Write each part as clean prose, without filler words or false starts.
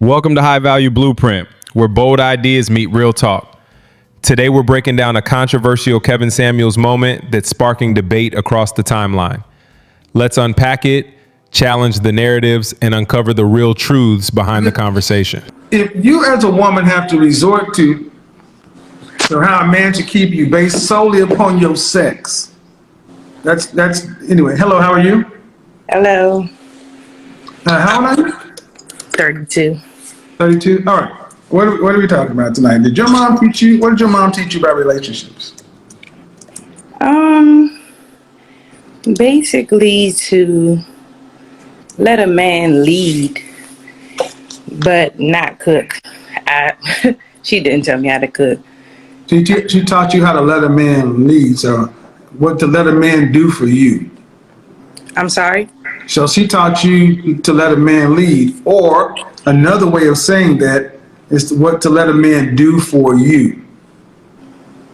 Welcome to High Value Blueprint, where bold ideas meet real talk. Today, we're breaking down a controversial Kevin Samuels moment that's sparking debate across the timeline. Let's unpack it, challenge the narratives, and uncover the real truths behind the conversation. If you as a woman have to resort to how a man should keep you based solely upon your sex, that's anyway. Hello, how are you? Hello. How old are you? 32. 32. All right. What are we talking about tonight? Did your mom teach you? What did your mom teach you about relationships? Basically to let a man lead, but not cook. She didn't tell me how to cook. She taught you how to let a man lead. So, what to let a man do for you? I'm sorry? So she taught you to let a man lead, or another way of saying that is what to let a man do for you.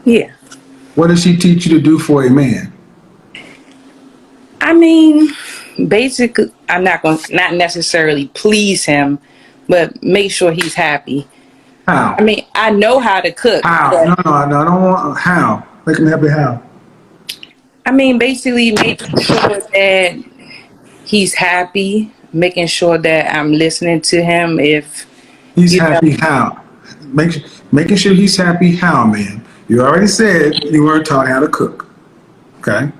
Yeah. What does she teach you to do for a man? I mean, basically, I'm not necessarily please him, but make sure he's happy. How? I mean, I know how to cook. How? No, I don't want how. Make him happy how? I mean, basically making sure that he's happy, making sure that I'm listening to him if He's you know. happy how? Making sure he's happy how, man. You already said you weren't taught how to cook. Okay?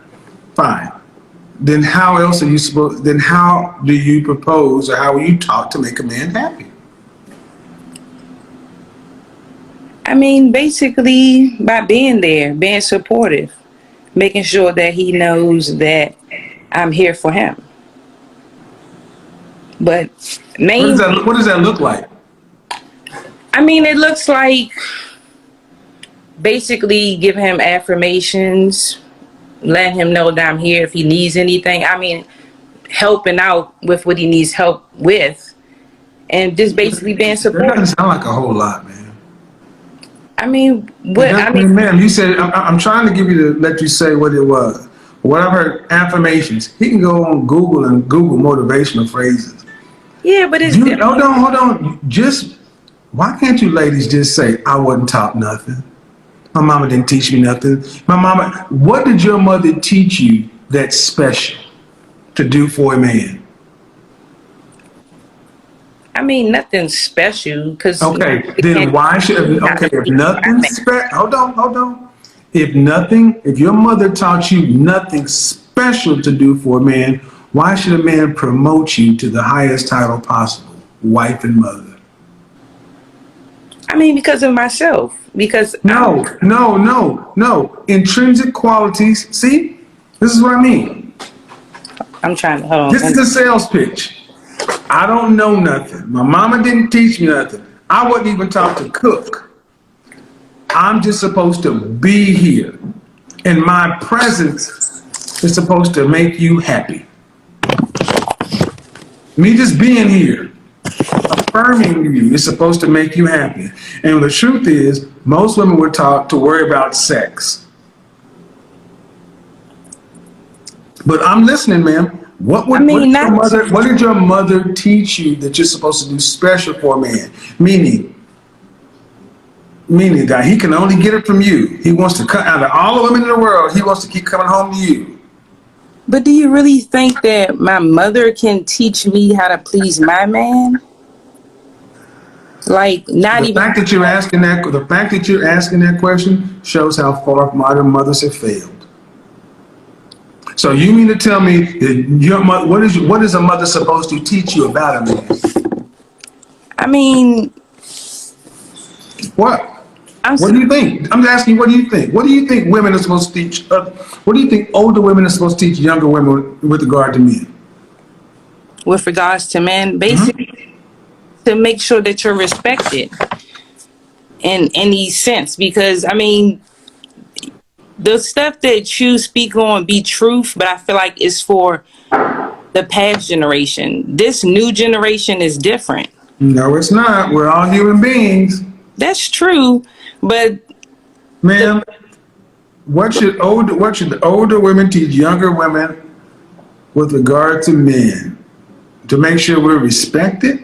Fine. Then how else are you supposed, then how do you propose or how are you taught to make a man happy? I mean, basically by being there, being supportive, making sure that he knows that I'm here for him. But What does that look like? I mean, it looks like basically giving him affirmations, letting him know that I'm here if he needs anything. I mean, helping out with what he needs help with, and just basically being That doesn't supportive. sound like a whole lot, man. I mean, Ma'am, you said I'm trying to give you to let you say what it was. What I've heard affirmations. He can go on Google and Google motivational phrases. yeah, but it's Hold on. Just why can't you ladies just say I wasn't taught nothing? My mama didn't teach me nothing. What did your mother teach you that's special to do for a man? I mean, nothing special because Okay, then why should, okay, if nothing hold on. If your mother taught you nothing special to do for a man, why should a man promote you to the highest title possible, wife and mother? I mean, because of myself. Because No. Intrinsic qualities. See, this is what I mean. I'm trying to hold on. This is a sales pitch. I don't know nothing. My mama didn't teach me nothing. I wasn't even taught to cook. I'm just supposed to be here. And my presence is supposed to make you happy. Me just being here, affirming you, is supposed to make you happy. And the truth is, most women were taught to worry about sex. But I'm listening, ma'am. What did your mother teach you that you're supposed to do special for a man? Meaning that he can only get it from you. He wants to cut out of all the women in the world. He wants to keep coming home to you. But do you really think that my mother can teach me how to please my man? Like, not even. The fact that you're asking that question shows how far modern mothers have failed. So you mean to tell me that your mother, what is a mother supposed to teach you about a man? I mean, What? What do you think? I'm asking you, what do you think? What do you think women are supposed to teach? What do you think older women are supposed to teach younger women with regard to men? with regards to men, basically to make sure that you're respected in any sense. Because, I mean, the stuff that you speak on be truth, but I feel like it's for the past generation. This new generation is different. No, it's not. We're all human beings. That's true, but Ma'am, what should the older women teach younger women with regard to men? To make sure we're respected?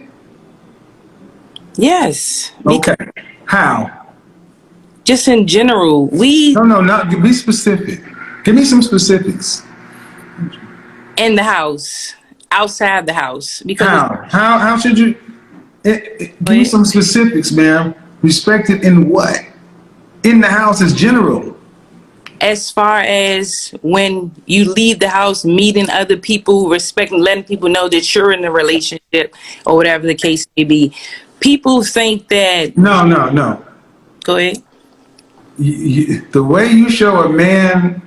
Yes. Okay. How? Just in general, No, not be specific. Give me some specifics. in the house, outside the house, because How? How should you? Give me some specifics, ma'am. Respect it in what? In the house is general. as far as when you leave the house, meeting other people, respecting, letting people know that you're in a relationship or whatever the case may be. People think that. No. Go ahead. The way you show a man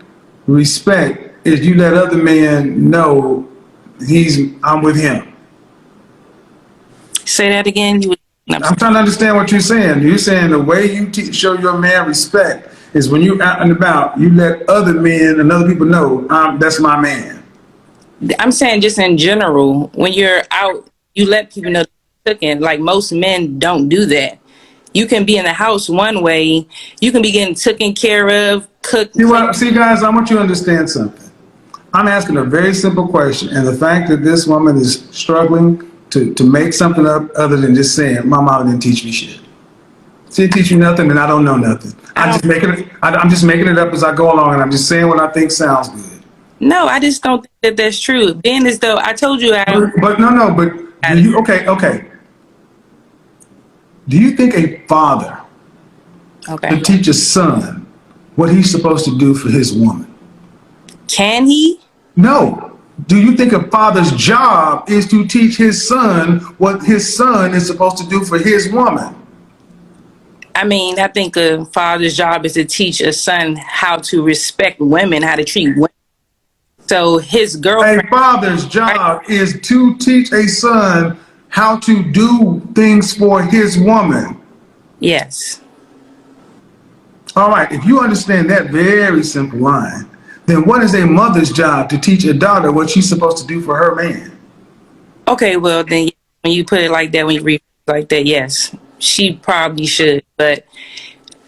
respect is you let other men know I'm with him. Say that again. I'm trying to understand what you're saying. You're saying the way you show your man respect is when you out and about, you let other men and other people know that's my man. I'm saying just in general, when you're out, you let people know you're cooking. Like most men don't do that. You can be in the house one way, you can be getting taken care of, cooked. See, guys, I want you to understand something. I'm asking a very simple question, and the fact that this woman is struggling to make something up other than just saying, "My mama didn't teach me shit." She didn't teach you nothing, and I don't know nothing. I'm just making it up as I go along, and I'm just saying what I think sounds good. No, I just don't think that that's true. Being as though I told you, But okay. Do you think a father could teach a son what he's supposed to do for his woman? Can he? No. Do you think a father's job is to teach his son what his son is supposed to do for his woman? I mean, I think a father's job is to teach a son how to respect women, how to treat women. So his girlfriend. A father's job is to teach a son how to do things for his woman. Yes. All right, if you understand that very simple line, then what is a mother's job to teach a daughter what she's supposed to do for her man? Okay, well, then when you put it like that, when you read it like that, yes, she probably should. But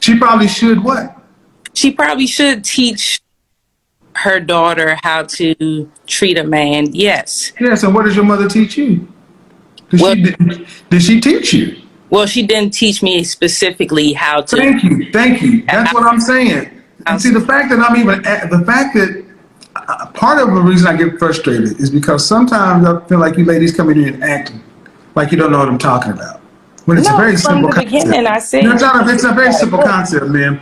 she probably should what? She probably should teach her daughter how to treat a man. Yes. Yes, and what does your mother teach you? Did she teach you? Well, she didn't teach me specifically how to. Thank you. That's what I'm saying. And see, the fact that part of the reason I get frustrated is because sometimes I feel like you ladies come in here and act like you don't know what I'm talking about. When it's a very simple concept. Beginning, I said it's a very simple concept, man.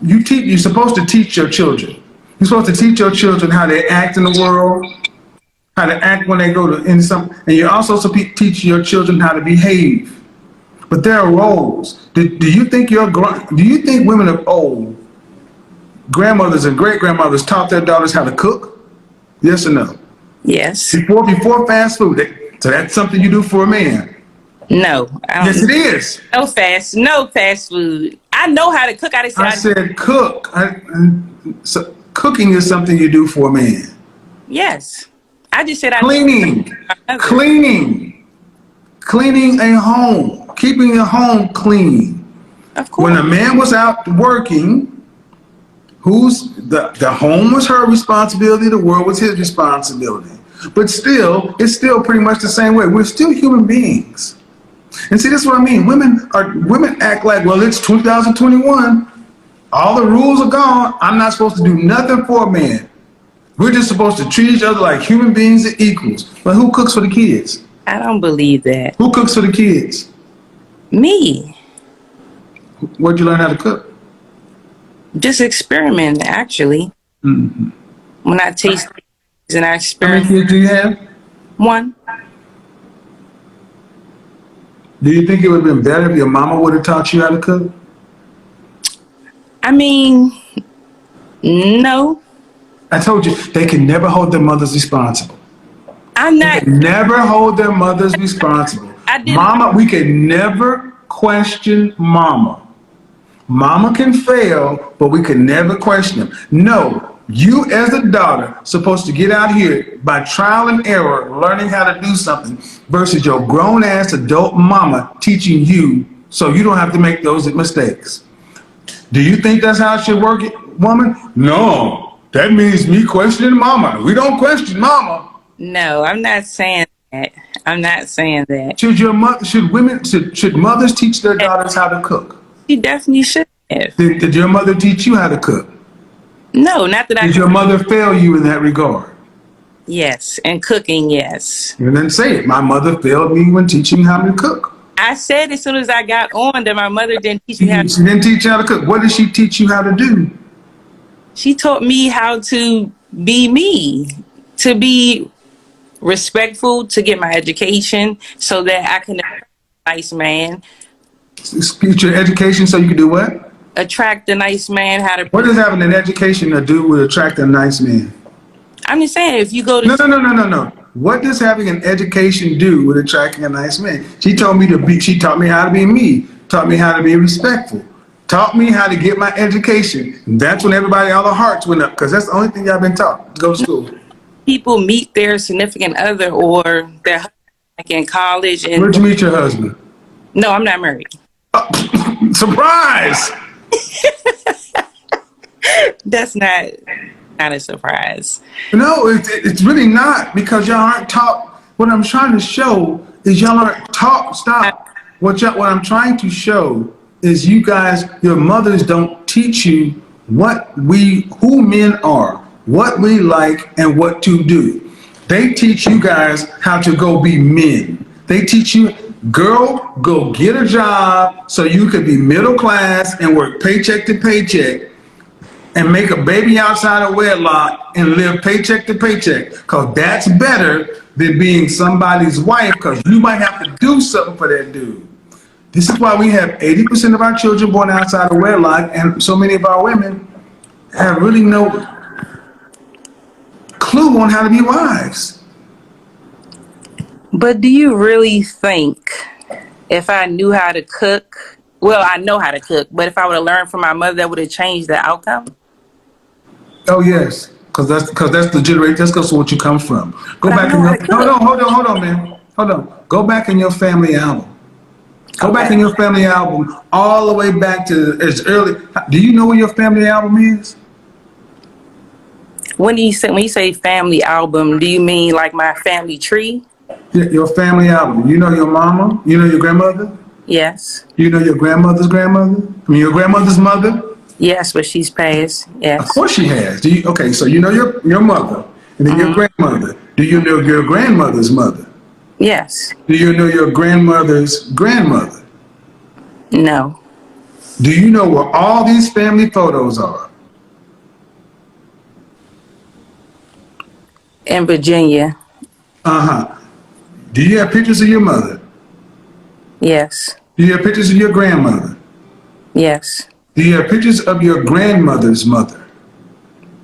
You're supposed to teach your children. You're supposed to teach your children how they act in the world, how to act when they go to and you're also supposed to teach your children how to behave. But there are roles. Do you think women of old, grandmothers and great grandmothers, taught their daughters how to cook? Yes or no? Yes. Before fast food. So that's something you do for a man. No. Yes, it is. No fast food. I know how to cook. I said cook. So cooking is something you do for a man. Yes. I just said cleaning a home, keeping a home clean. Of course. When a man was out working, the home was her responsibility, the world was his responsibility. But still, it's still pretty much the same way. We're still human beings. And see, that's what I mean. Women act like, well, it's 2021. All the rules are gone. I'm not supposed to do nothing for a man. We're just supposed to treat each other like human beings and equals. But who cooks for the kids? I don't believe that. Who cooks for the kids? Me. Where'd you learn how to cook? Just experiment, actually. Mm-hmm. When I taste things and I experiment. How many kids do you have? One. Do you think it would have been better if your mama would have taught you how to cook? I mean, no. I told you, they can never hold their mothers responsible. I'm not. They can never hold their mothers responsible. Mama, we can never question mama. Mama can fail, but we can never question them. No, you as a daughter supposed to get out here by trial and error, learning how to do something versus your grown-ass adult mama teaching you so you don't have to make those mistakes. Do you think that's how it should work, woman? No, that means me questioning mama. We don't question mama. No, I'm not saying I'm not saying that. Should mothers teach their daughters how to cook? She definitely should have. Did your mother teach you how to cook? No, not that I Did can. your mother fail you in that regard? Yes, and cooking, yes. And then say it. My mother failed me when teaching me how to cook. I said as soon as I got on that my mother didn't teach She me how. didn't teach you how to cook. What did she teach you how to do? She taught me how to be me, to be respectful, to get my education so that I can attract a nice man. Get your education so you can do what? Attract a nice man, how to. What does having an education to do with attracting a nice man? I'm just saying, if you go to. No. What does having an education do with attracting a nice man? She taught me how to be me, taught me how to be respectful, taught me how to get my education. And that's when all the hearts went up, because that's the only thing y'all been taught to go to school. People meet their significant other or their husband, like in college. And Where'd you meet your husband? no, I'm not married. Surprise! That's not a surprise. No, it's really not, because y'all aren't taught. What I'm trying to show is y'all aren't taught. Stop. What I'm trying to show is you guys, your mothers don't teach you who men are, what we like, and what to do. They teach you guys how to go be men. They teach you, girl, go get a job so you can be middle class and work paycheck to paycheck and make a baby outside of wedlock and live paycheck to paycheck, because that's better than being somebody's wife, because you might have to do something for that dude. This is why we have 80% of our children born outside of wedlock, and so many of our women have really no clue on how to be wives. But do you really think if I knew how to cook, well, I know how to cook, but if I would have learned from my mother, that would have changed the outcome? Oh yes, because that's the generation. That's what you come from. Go back in your hold on, man. Hold on. Go back in your family album. Go back in your family album all the way back to as early. Do you know where your family album is? When you say family album, do you mean like my family tree? Your family album. You know your mama. You know your grandmother. Yes. You know your grandmother's grandmother. I mean your grandmother's mother. Yes, but she's passed. Yes. Of course she has. Okay, so you know your mother, and then your grandmother. Do you know your grandmother's mother? Yes. Do you know your grandmother's grandmother? No. Do you know where all these family photos are? In Virginia. Uh-huh. Do you have pictures of your mother? Yes. Do you have pictures of your grandmother? Yes. Do you have pictures of your grandmother's mother?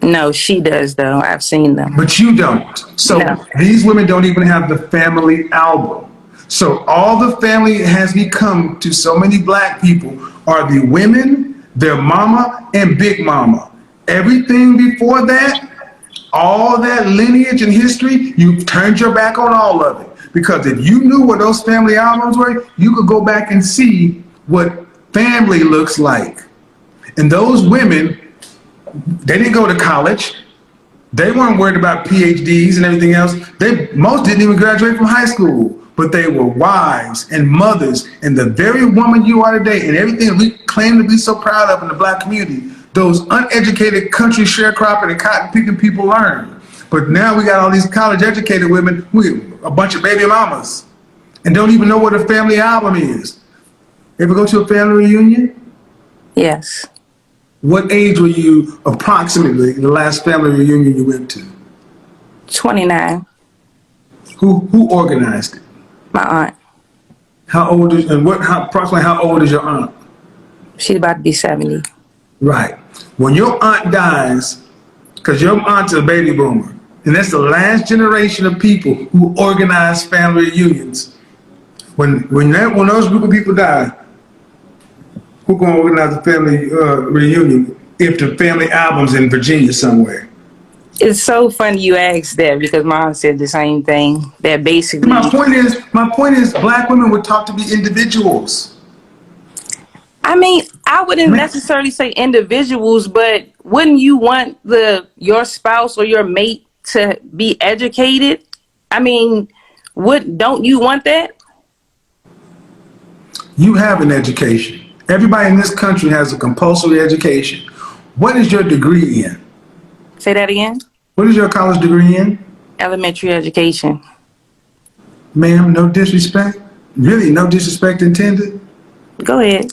No, she does though. I've seen them. But you don't. So No. These women don't even have the family album. So all the family has become to so many black people are the women, their mama, and big mama. Everything before that, all that lineage and history, you've turned your back on all of it. Because if you knew what those family albums were, you could go back and see what family looks like. And those women, they didn't go to college. They weren't worried about PhDs and everything else. Most didn't even graduate from high school, but they were wives and mothers, and the very woman you are today, and everything we claim to be so proud of in the black community, those uneducated country sharecropping and cotton picking people learn. But now we got all these college educated women, a bunch of baby mamas, and don't even know what a family album is. Ever go to a family reunion? Yes. What age were you approximately in the last family reunion you went to? 29. Who organized it? My aunt. Approximately how old is your aunt? She's about to be 70. Right. When your aunt dies, because your aunt's a baby boomer, and that's the last generation of people who organize family reunions. When those group of people die, who's going to organize a family reunion if the family album's in Virginia somewhere? It's so funny you asked that because my aunt said the same thing. That basically. My point is, black women were taught to be individuals. I mean, I wouldn't necessarily say individuals, but wouldn't you want your spouse or your mate to be educated? I mean, Don't you want that? You have an education. Everybody in this country has a compulsory education. What is your degree in? Say that again. What is your college degree in? Elementary education. Ma'am, no disrespect. Really, no disrespect intended. Go ahead.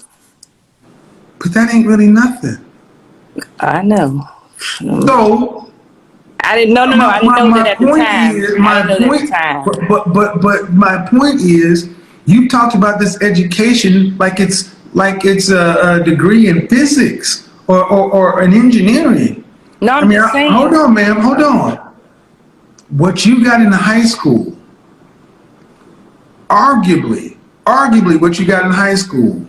But that ain't really nothing. I know. So I didn't. No. I didn't know that at the time. I didn't know that at the time. But my point is, you talked about this education like it's a degree in physics or an engineering. No, I'm just saying. Hold on, ma'am. Hold on. What you got in high school, arguably, what you got in high school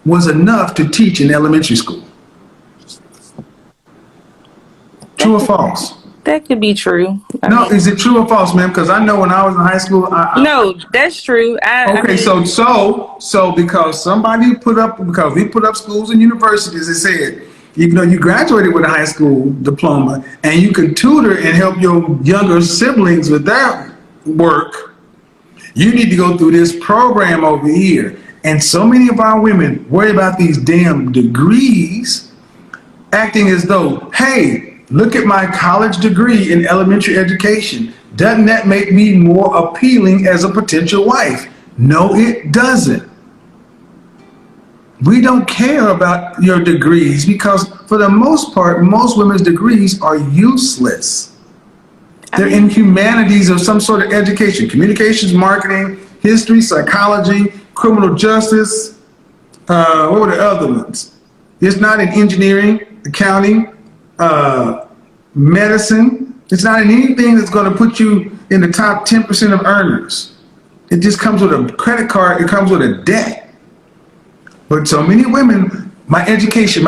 was enough to teach in elementary school. True or false? That could be true. Is it true or false, ma'am? Because I know when I was in high school, no, that's true. So because we put up schools and universities that said, even though you graduated with a high school diploma and you can tutor and help your younger siblings with their work, you need to go through this program over here. And so many of our women worry about these damn degrees, acting as though, hey, look at my college degree in elementary education. Doesn't that make me more appealing as a potential wife? No, it doesn't. We don't care about your degrees because for the most part, most women's degrees are useless. They're in humanities of some sort of education, communications, marketing, history, psychology, criminal justice. What were the other ones? It's not in engineering, accounting, medicine. It's not in anything that's going to put you in the top 10% of earners. It just comes with a credit card. It comes with a debt. But so many women, my education.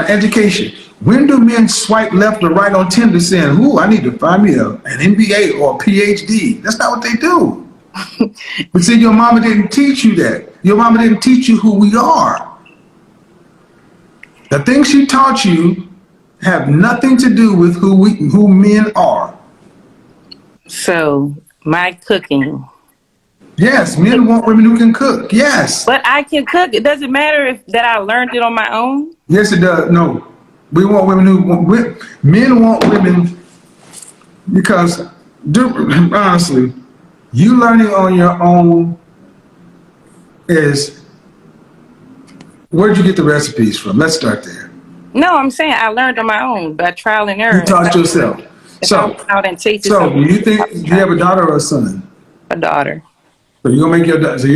When do men swipe left or right on Tinder saying, ooh, I need to find me an MBA or a PhD? That's not what they do. But see, your mama didn't teach you that. Your mama didn't teach you who we are. The things she taught you have nothing to do with who men are. So, my cooking. Yes, men want women who can cook. Yes. But I can cook. It doesn't matter that I learned it on my own. Yes, it does. No. We want women men want women because, honestly, you learning on your own is, where'd you get the recipes from? Let's start there. No, I'm saying I learned on my own by trial and error. You taught yourself. So do you think you have a daughter or a son? A daughter. So you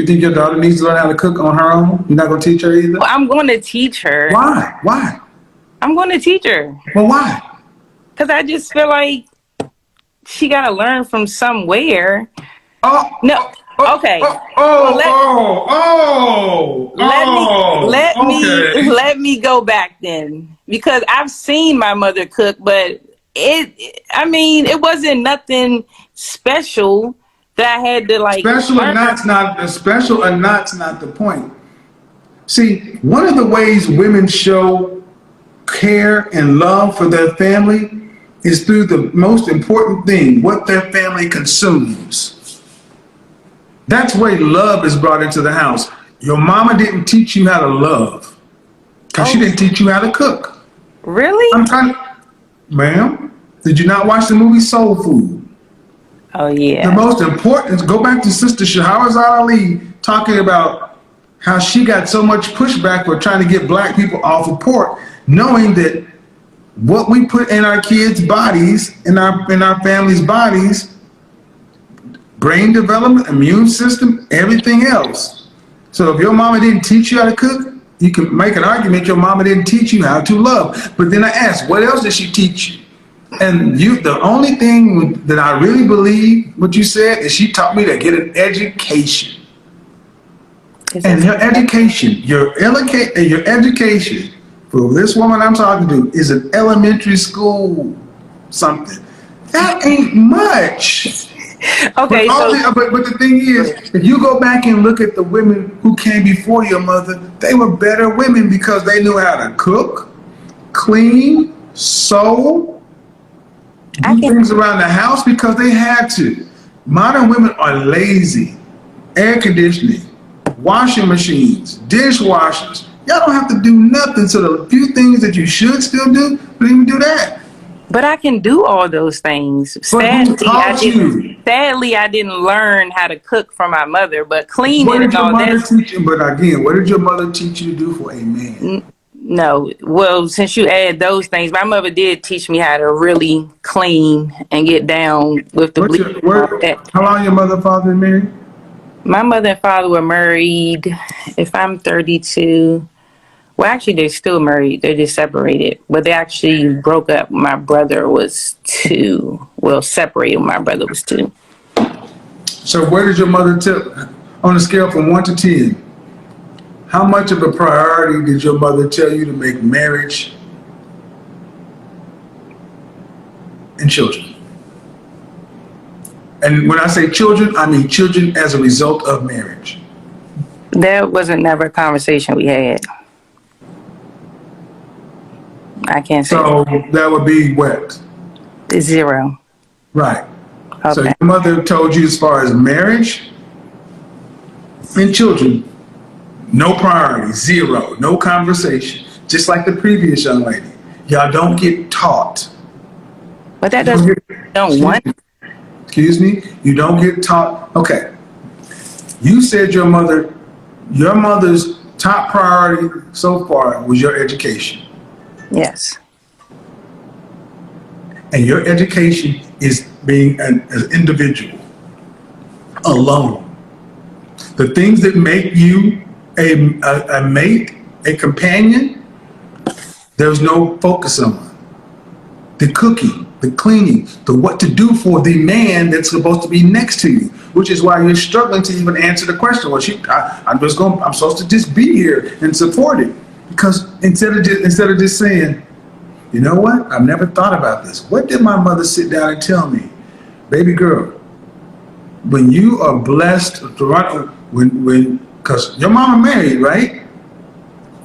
think your daughter needs to learn how to cook on her own? You're not going to teach her either? Well, I'm going to teach her. Why? I'm going to teach her. Well, why? Because I just feel like she got to learn from somewhere. No. Okay. Let me go back then, because I've seen my mother cook, but it wasn't nothing special that I had to like. Special or not's not the point. See, one of the ways women show care and love for their family is through the most important thing, what their family consumes. That's where love is brought into the house. Your mama didn't teach you how to love because she didn't teach you how to cook. Really? Ma'am, did you not watch the movie Soul Food? Oh, yeah. The most important, go back to Sister Shahrazad Ali talking about how she got so much pushback for trying to get black people off of pork, knowing that what we put in our kids' bodies, in our families' bodies, brain development, immune system, everything else. So if your mama didn't teach you how to cook, you can make an argument your mama didn't teach you how to love. But then I ask, what else did she teach you? And the only thing that I really believe what you said is she taught me to get an education. And your education for this woman I'm talking to is an elementary school something. That ain't much. Okay, but the thing is, if you go back and look at the women who came before your mother, they were better women because they knew how to cook, clean, sew, do things around the house because they had to. Modern women are lazy. Air conditioning, washing machines, dishwashers. Y'all don't have to do nothing. So the few things that you should still do, don't even do that. But I can do all those things. But who taught you? Sadly, I didn't learn how to cook from my mother, but What cleaning did and your all mother that. teach you? But again, what did your mother teach you to do for a man? No. Well, since you add those things, my mother did teach me how to really clean and get down with the bleach and all that. How long your mother and father been married? My mother and father were married, if I'm 32. Well, actually, they're still married. They're just separated. But they actually broke up. My brother was 2. Well, separated. My brother was 2. So where did your mother tell, on a scale from 1 to 10, how much of a priority did your mother tell you to make marriage and children? And when I say children, I mean children as a result of marriage. That wasn't never a conversation we had. I can't say So that would be what? 0. Right. So Okay. your mother told you as far as marriage and children, no priority, 0, no conversation. Just like the previous young lady. Y'all don't get taught. But that You don't doesn't get- don't want. Excuse me? You don't get taught. Okay. You said your mother's top priority so far was your education. Yes. And your education is being an individual, alone. The things that make you a mate, a companion, there's no focus on. The cooking, the cleaning, the what to do for the man that's supposed to be next to you, which is why you're struggling to even answer the question. Well, I'm supposed to just be here and support it, because instead of just saying, you know what, I've never thought about this. What did my mother sit down and tell me, baby girl? When you are blessed to run, because your mama married, right?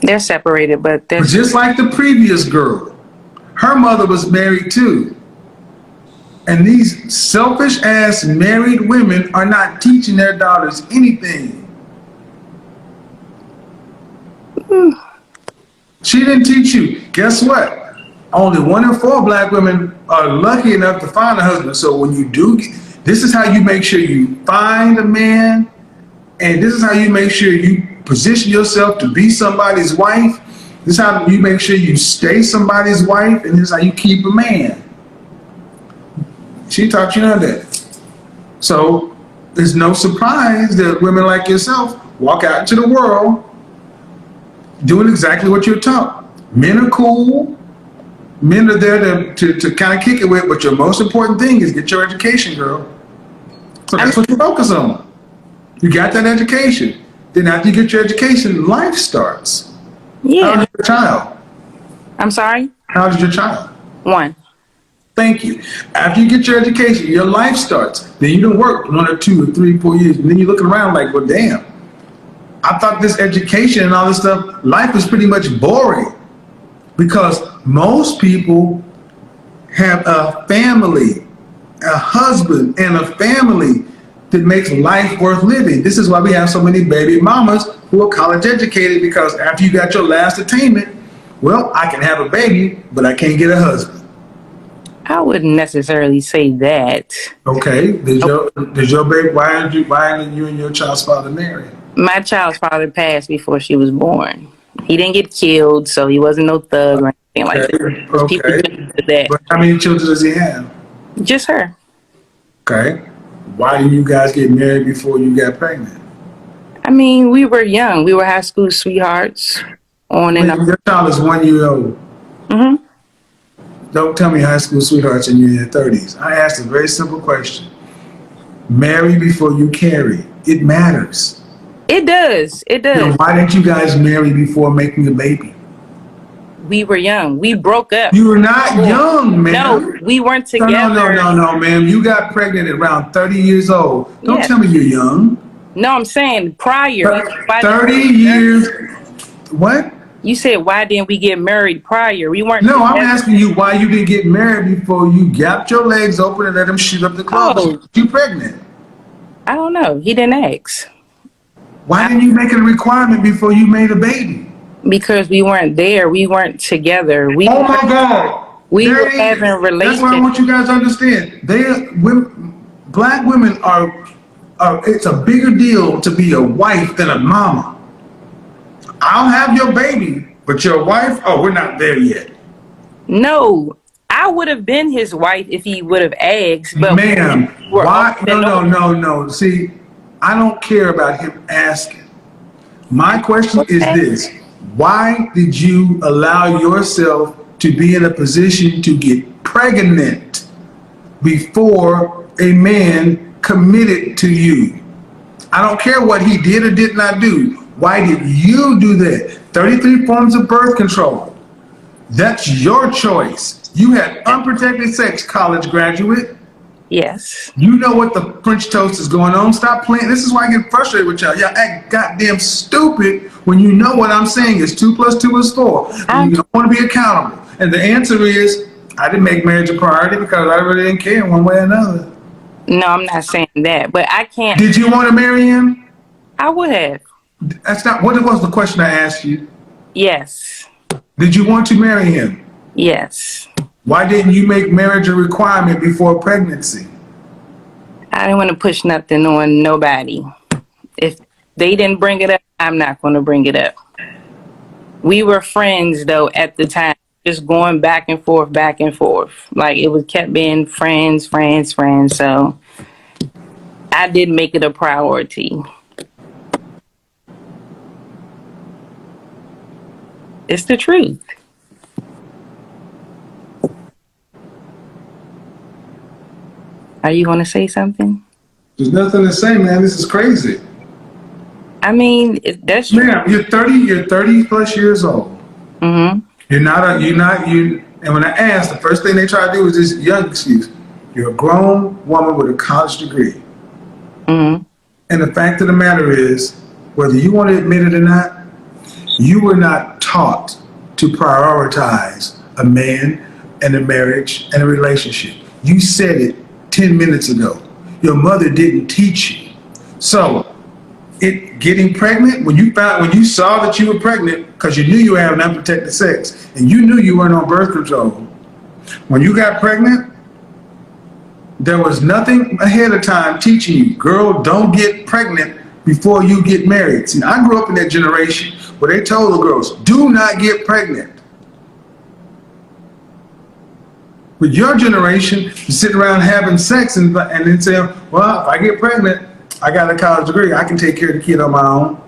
They're separated, but But just like the previous girl, her mother was married too. And these selfish ass married women are not teaching their daughters anything. She didn't teach you. Guess what? Only 1 in 4 black women are lucky enough to find a husband. So when you do, this is how you make sure you find a man, and this is how you make sure you position yourself to be somebody's wife. This is how you make sure you stay somebody's wife, and this is how you keep a man. She taught you none of that. So it's no surprise that women like yourself walk out into the world doing exactly what you're taught. Men are cool. Men are there to kind of kick it with, but your most important thing is get your education, girl. So that's what you focus on. You got that education. Then after you get your education, life starts. yeah. How's your child? I'm sorry. How's your child? 1. Thank you. After you get your education, your life starts. Then you don't work 1 or 2 or 3, 4 years, and then you're looking around like, well, damn. I thought this education and all this stuff, life is pretty much boring, because most people have a family, a husband, and a family that makes life worth living. This is why we have so many baby mamas who are college educated, because after you got your last attainment, well, I can have a baby, but I can't get a husband. I wouldn't necessarily say that. Okay, did your baby? Why didn't you and your child's father marry? My child's father passed before she was born. He didn't get killed, so he wasn't no thug or anything like that. People Okay. did that. But how many children does he have? Just her. Okay. Why didn't you guys get married before you got pregnant? I mean, we were young. We were high school sweethearts. On and on. Your child is 1 year old. Mm-hmm. Don't tell me high school sweethearts and you're in your 30s. I asked a very simple question. Marry before you carry. It matters. It does. It does. Then why didn't you guys marry before making a baby? We were young. We broke up. You were not young, man. No, we weren't together. No, ma'am. You got pregnant at around 30 years old. Don't Yes. tell me you're young. No, I'm saying prior. 30 years. What? You said, why didn't we get married prior? We weren't No, I'm together. asking you why you didn't get married before you gapped your legs open and let him shoot up the club. Oh, You pregnant? I don't know. He didn't ask. Why didn't you make it a requirement before you made a baby? Because we weren't there. We weren't together. Oh my God! We There were it having is. That's what I relations. want you guys to understand. Black women are. It's a bigger deal to be a wife than a mama. I'll have your baby, but your wife? Oh, we're not there yet. No, I would have been his wife if he would have asked, but Ma'am, we're off why? No, and no, on. no, no. See, I don't care about him asking. My question is Okay. this: why did you allow yourself to be in a position to get pregnant before a man committed to you? I don't care what he did or did not do. Why did you do that? 33 forms of birth control. That's your choice. You had unprotected sex, college graduate. Yes. You know what the French toast is going on. Stop playing. This is why I get frustrated with y'all. Y'all act goddamn stupid when you know what I'm saying is 2 plus 2 is 4. And I'm you don't want to be accountable. And the answer is, I didn't make marriage a priority because I really didn't care one way or another. no, I'm not saying that, but I can't. Did you want to marry him? I would have. That's not what was the question I asked you. Yes. Did you want to marry him? Yes. Why didn't you make marriage a requirement before pregnancy? I didn't want to push nothing on nobody. If they didn't bring it up, I'm not going to bring it up. We were friends though at the time, just going back and forth, back and forth. Like it was kept being friends, friends, friends. So I did make it a priority. It's the truth. Are you going to say something? There's nothing to say, man. This is crazy. I mean, that's true. Ma'am, you're 30 plus years old. Mm-hmm. And when I ask, the first thing they try to do is this young excuse. You're a grown woman with a college degree. Mm-hmm. And the fact of the matter is, whether you want to admit it or not, you were not taught to prioritize a man and a marriage and a relationship. You said it 10 minutes ago. Your mother didn't teach you. So, getting pregnant, when you saw that you were pregnant, because you knew you were having unprotected sex, and you knew you weren't on birth control, when you got pregnant, there was nothing ahead of time teaching you, girl, don't get pregnant before you get married. See, I grew up in that generation where they told the girls, do not get pregnant. With your generation, you sit around having sex and then say, well, if I get pregnant, I got a college degree, I can take care of the kid on my own.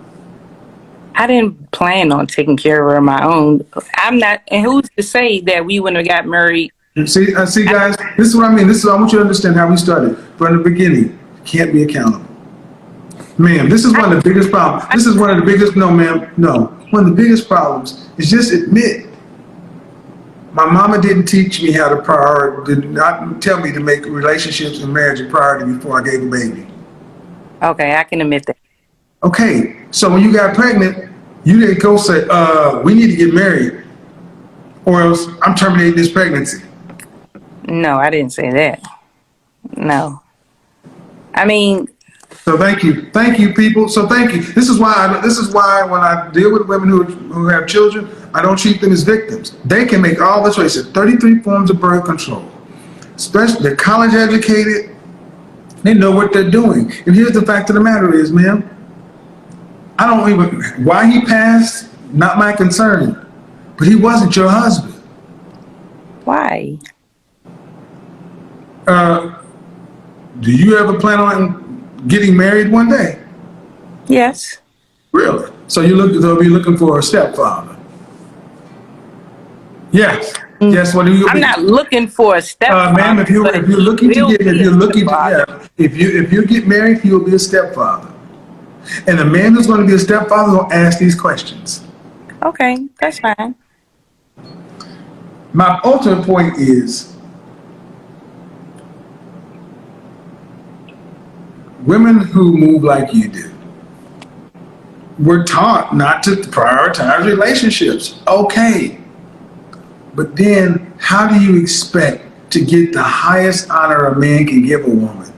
I didn't plan on taking care of her on my own. I'm not, and who's to say that we wouldn't have got married? See, guys, this is what I mean. I want you to understand how we started from the beginning. You can't be accountable. Ma'am, this is one of the biggest problems. This is one of the biggest, no, ma'am, no. One of the biggest problems is just admit. My mama didn't teach me how to did not tell me to make relationships and marriage a priority before I gave a baby. Okay, I can admit that. Okay, so when you got pregnant, you didn't go say, we need to get married or else I'm terminating this pregnancy. No, I didn't say that. No. I mean, So thank you, people. So thank you. This is why when I deal with women who have children, I don't treat them as victims. They can make all the choices. 33 forms of birth control. Especially they're college educated. They know what they're doing. And here's the fact of the matter is, ma'am, why he passed, not my concern. But he wasn't your husband. why? Do you ever plan on getting married one day? Yes. Really? So they'll be looking for a stepfather. Yes. Yes. What do you? I'm not looking for a stepfather. Ma'am, if you're looking if you get married, he will be a stepfather. And a man who's going to be a stepfather will ask these questions. Okay, that's fine. My ultimate point is, women who move like you do, we're taught not to prioritize relationships. Okay. But then how do you expect to get the highest honor a man can give a woman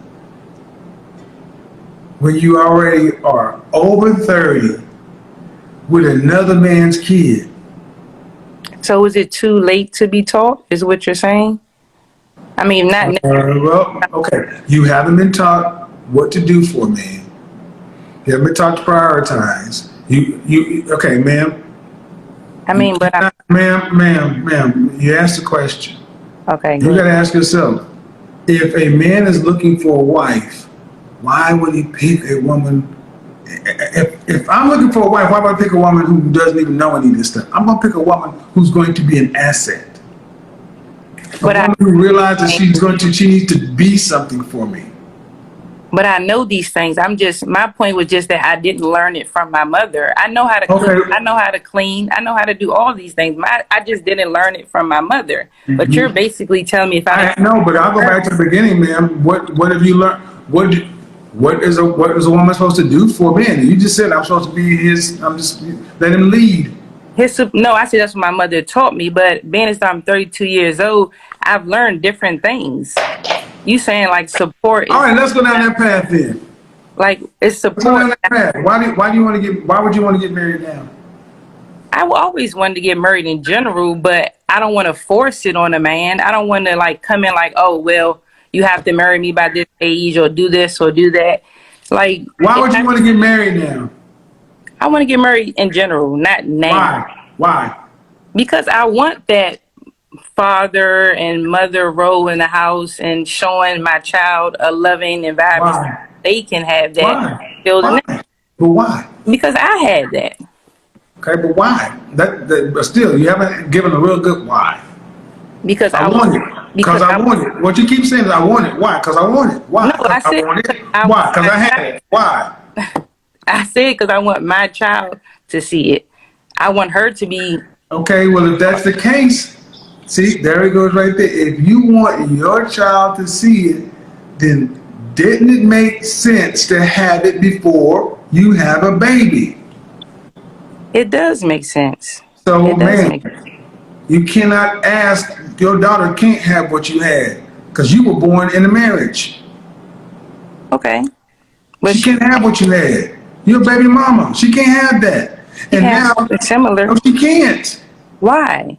when you already are over 30 with another man's kid? So is it too late to be taught, is what you're saying? I mean, not Well, okay. You haven't been taught what to do for a man. You haven't been taught to prioritize. Okay, ma'am. I mean, but I, Ma'am, you asked the question. okay, You got good. to ask yourself, if a man is looking for a wife, why would he pick a woman? If I'm looking for a wife, why would I pick a woman who doesn't even know any of this stuff? I'm going to pick a woman who's going to be an asset. A But woman who realizes she needs to be something for me. But I know these things. My point was just that I didn't learn it from my mother. I know how to cook. Okay. I know how to clean. I know how to do all these things. I just didn't learn it from my mother. But you're basically telling me if I I know, but I'll go back to the beginning, ma'am. What have you learned? What is a woman supposed to do for men? You just said I'm supposed to be his. I'm just let him lead. no, I said that's what my mother taught me. But being as I'm 32 years old, I've learned different things. You saying like support is All right, let's go down that path then. like it's Let's go down support. that path. Why do you want to get? Why would you want to get married now? I always wanted to get married in general, but I don't want to force it on a man. I don't want to like come in like, oh well, you have to marry me by this age or do this or do that. Like, Why would you want to get married now? I want to get married in general, not now. Why? Because I want that father and mother role in the house and showing my child a loving environment so Why? they can have that Why? building. Why? But why? Because I had that. Okay, but why? But still, you haven't given a real good why. Because I want it. Because I want it. What you keep saying is I want it. Why? Because I want it. Why? No, I Because said I want it. I Why? want Because my I had child. it. Why? I said because I want my child to see it. I want her to be. Okay, well, if that's the case, see, there it goes right there. If you want your child to see it, then didn't it make sense to have it before you have a baby? It does make sense. So, It does make sense. man, you cannot ask, your daughter can't have what you had because you were born in a marriage. Okay. But She can't have what you had. You're a baby mama. She can't have that. she And has now, something similar. no, she can't. Why?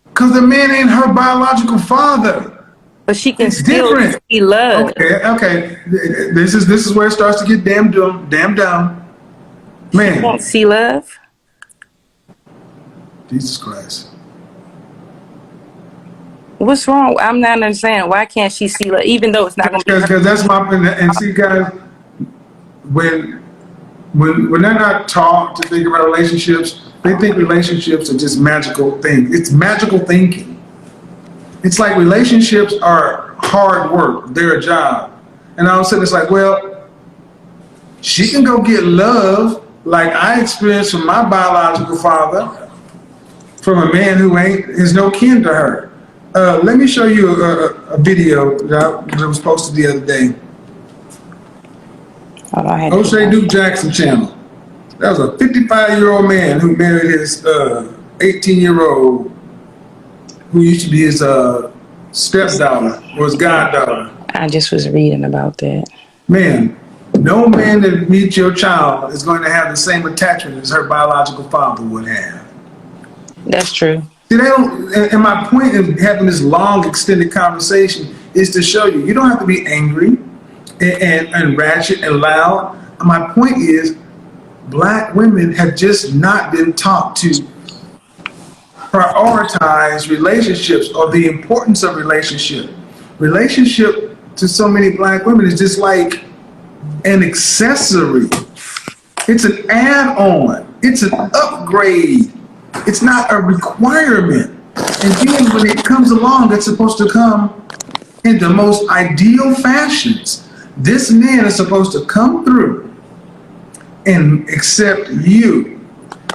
Because the man ain't her biological father. But she can It's still different. see love. Okay. This is where it starts to get damn dumb. She Man, won't see love. Jesus Christ. What's wrong? I'm not understanding. Why can't she see love? Even though it's not going to be her. Because that's my and see, guys, when they're not taught to think about relationships, they think relationships are just magical things. It's magical thinking. It's like relationships are hard work. They're a job. And all of a sudden it's like, well, she can go get love like I experienced from my biological father, from a man who is no kin to her. Let me show you a video that was posted the other day. Hold on, I had to O'Shea get Duke Jackson channel. That was a 55-year-old man who married his 18-year-old, who used to be his stepdaughter or his goddaughter. I just was reading about that. Man, no man that meets your child is going to have the same attachment as her biological father would have. That's true. See, they don't, and my point of having this long, extended conversation is to show you, you don't have to be angry and ratchet and loud. My point is, black women have just not been taught to prioritize relationships or the importance of relationship. Relationship to so many black women is just like an accessory. It's an add-on. It's an upgrade. It's not a requirement. And then when it comes along, it's supposed to come in the most ideal fashions. This man is supposed to come through and accept you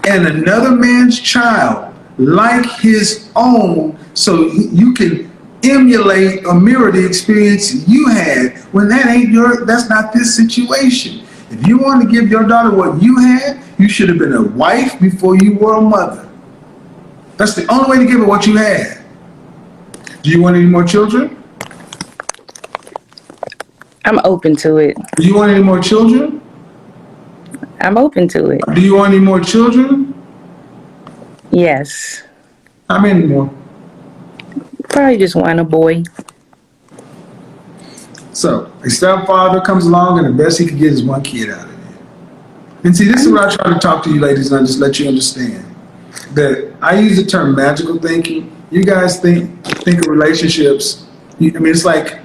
and another man's child like his own so you can emulate or mirror the experience you had when that's not this situation. If you want to give your daughter what you had, You should have been a wife before you were a mother. That's the only way to give her what you had. Do you want any more children? I'm open to it. Do you want any more children? I'm open to it. Do you want any more children? Yes. How many more? Probably just want a boy. So, a stepfather comes along and the best he can get is one kid out of it. And see, this is what I try to talk to you ladies and just let you understand. That I use the term magical thinking. You guys think of relationships. It's like,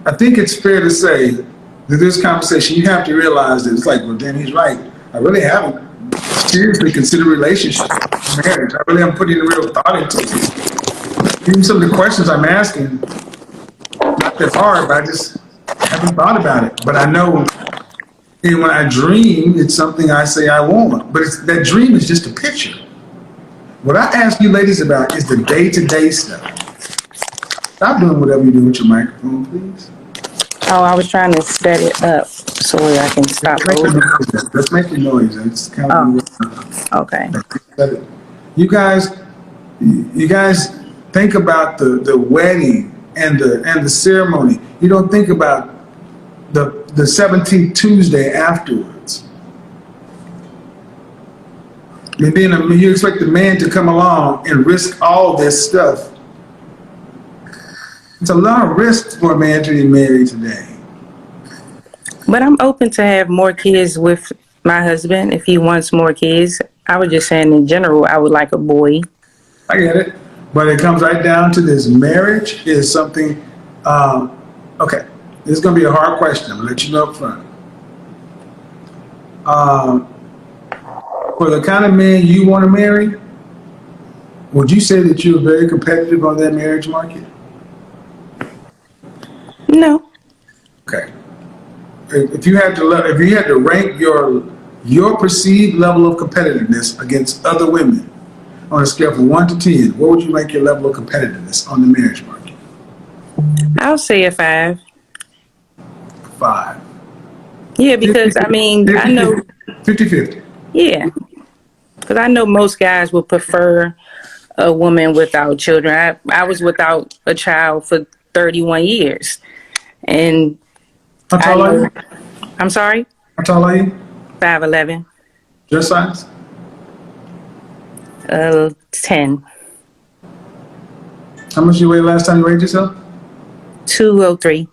I think it's fair to say that this conversation, you have to realize that it's like, well, then he's right. I really haven't seriously considered relationship, marriage. I really haven't put any real thought into it. Even some of the questions I'm asking, not that hard, but I just haven't thought about it. But I know, and when I dream, it's something I say I want. But that dream is just a picture. What I ask you ladies about is the day-to-day stuff. Stop doing whatever you do with your microphone, please. Oh, I was trying to set it up so I can stop. Let's make a noise. It's kind of Okay. You guys think about the wedding and the ceremony. You don't think about the 17th Tuesday afterwards. And then you expect the man to come along and risk all this stuff. It's a lot of risk for a man to be married today. But I'm open to have more kids with my husband if he wants more kids. I was just saying in general, I would like a boy. I get it. But it comes right down to this. Marriage is something, okay, this is going to be a hard question. I'm going to let you know up front. For the kind of man you want to marry, would you say that you're very competitive on that marriage market? No. Okay. If you had to rank your perceived level of competitiveness against other women on a scale from 1 to 10, what would you rank your level of competitiveness on the marriage market? I'll say a 5. 5. Yeah, because 50, I mean, 50, I know. 50-50. Yeah, because I know most guys would prefer a woman without children. I was without a child for 31 years, and How tall are you? I'm sorry. How tall are you? 5'11". Your size? 10. How much you weighed last time you weighed yourself? 203.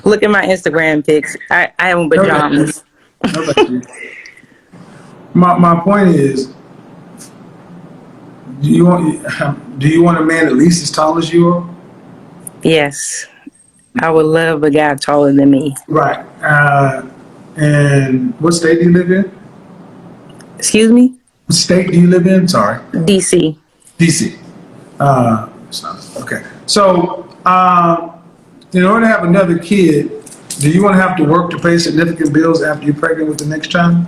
Look at my Instagram pics. I have on pajamas. My point is, do you want a man at least as tall as you are? Yes, I would love a guy taller than me. Right. And what state do you live in? Excuse me? What state do you live in? Sorry. DC. DC. Okay. So, in order to have another kid, do you want to have to work to pay significant bills after you're pregnant with the next child?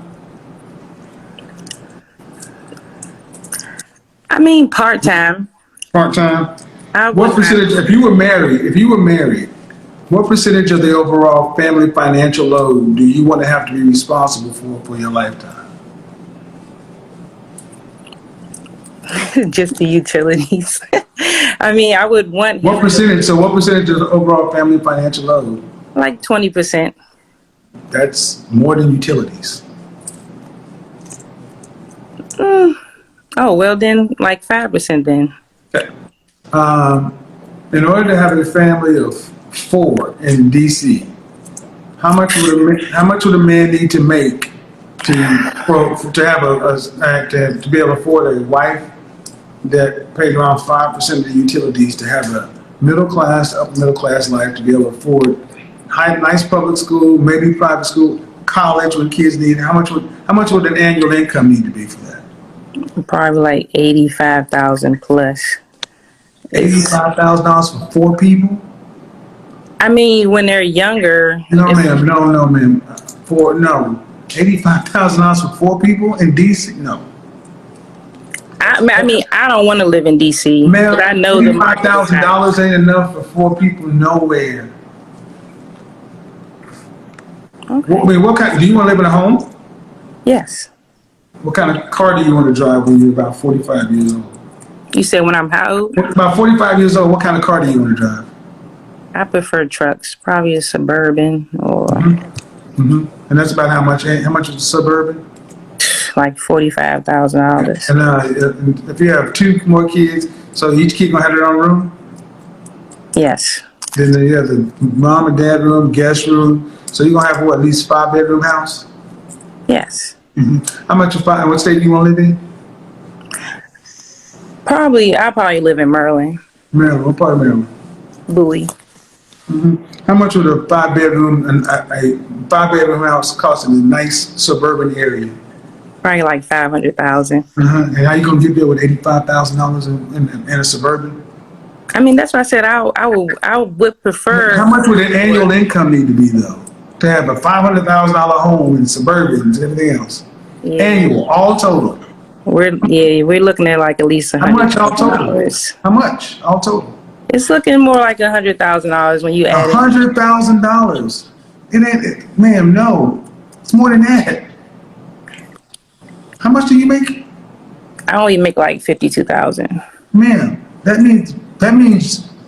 I mean, part-time. Part-time? What percentage, if you were married, what percentage of the overall family financial load do you want to have to be responsible for your lifetime? Just the utilities. I mean, I would want. What percentage of the overall family financial load? Like 20%. That's more than utilities. Oh, well then, like 5% then. Okay. In order to have a family of 4 in DC, how much would a man need to make to be able to afford a wife that paid around 5% of the utilities, to have a middle class, upper middle class life, to be able to afford nice public school, maybe private school, college when kids need it? How much would an annual income need to be for that? Probably like 85,000 plus. $85,000 for 4 people? I mean, when they're younger. No, ma'am. $85,000 for 4 people in DC? No. I mean, I don't want to live in DC. Ma'am, but I know $85,000 ain't enough for 4 people nowhere. Okay. I mean, what kind? Do you want to live in a home? Yes. What kind of car do you want to drive when you're about 45 years old? You said when I'm how old? About 45 years old, what kind of car do you want to drive? I prefer trucks, probably a Suburban or And that's about how much? How much is a Suburban? like $45,000. And if you have two more kids, so each kid gonna have their own room. Yes. Then you have the mom and dad room, guest room. So you're gonna have what, at least 5-bedroom house? Yes. How much you find? What state do you want to live in? I'll probably live in Maryland, Maryland. What part of Maryland? Bowie. How much would a 5-bedroom and a 5-bedroom house cost in a nice suburban area? Probably like 500,000. And how you gonna get there with $85,000 in a suburban? I mean, that's why I said I would prefer. How much would an annual income need to be though to have a $500,000 home in suburbans and everything else? Yeah. Annual, all total. We're looking at like at least How much all total? $100,000. How much all total? It's looking more like $100,000 when you add it. $100,000. It ain't, ma'am. No, it's more than that. How much do you make? I only make like 52,000. Ma'am, that means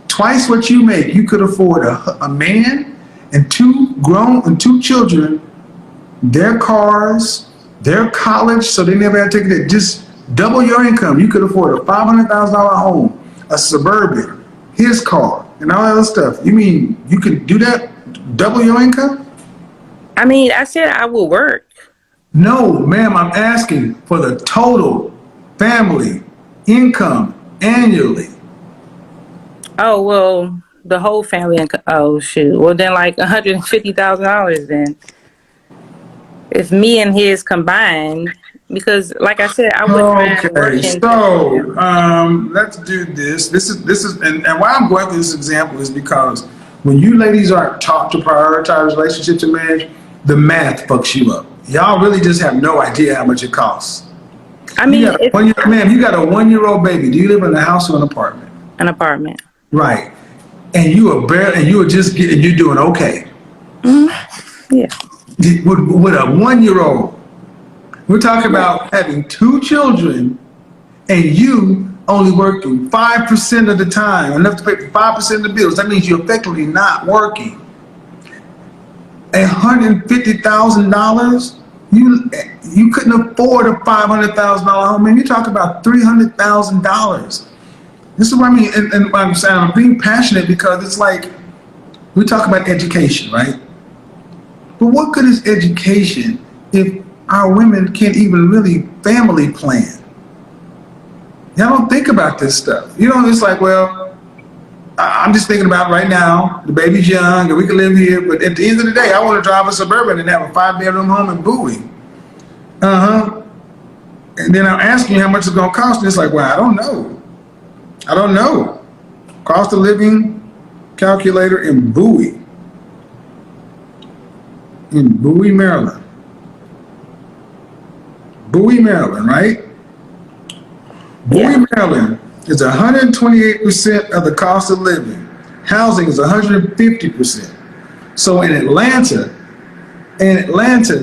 twice what you make. You could afford a man and two children, their cars, their college, so they never had to take it. Just double your income. You could afford a $500,000 home, a suburban, his car, and all that other stuff. You mean you could do that? Double your income? I mean, I said I will work. No, ma'am, I'm asking for the total family income annually. Oh, well, the whole family income. Oh, shoot. Well, then like $150,000 then. If me and his combined, because like I said, I wouldn't mind Okay, working. so let's do this. This is, and why I'm going through this example is because when you ladies aren't taught to prioritize relationships and marriage, the math fucks you up. Y'all really just have no idea how much it costs. I mean, Ma'am, you got a 1-year-old baby. Do you live in a house or an apartment? an apartment. Right. And you're doing okay. Yeah. With a 1-year-old. We're talking about having 2 children and you only working 5% of the time, enough to pay for 5% of the bills. That means you're effectively not working. $150,000, you couldn't afford a $500,000 home. Man, you're talking about $300,000. This is what I mean, and I'm saying I'm being passionate because it's like we talk about education, right? But what good is education if our women can't even really family plan? Y'all don't think about this stuff. You know, it's like, well, I'm just thinking about right now, the baby's young and we can live here, but at the end of the day, I want to drive a Suburban and have a 5-bedroom home in Bowie. And then I'm asking you how much it's going to cost, and it's like, well, I don't know. Cost of living calculator in Bowie. In Bowie, Maryland. Bowie, Maryland, right? Bowie, Maryland is 128% of the cost of living. Housing is 150%. So in Atlanta,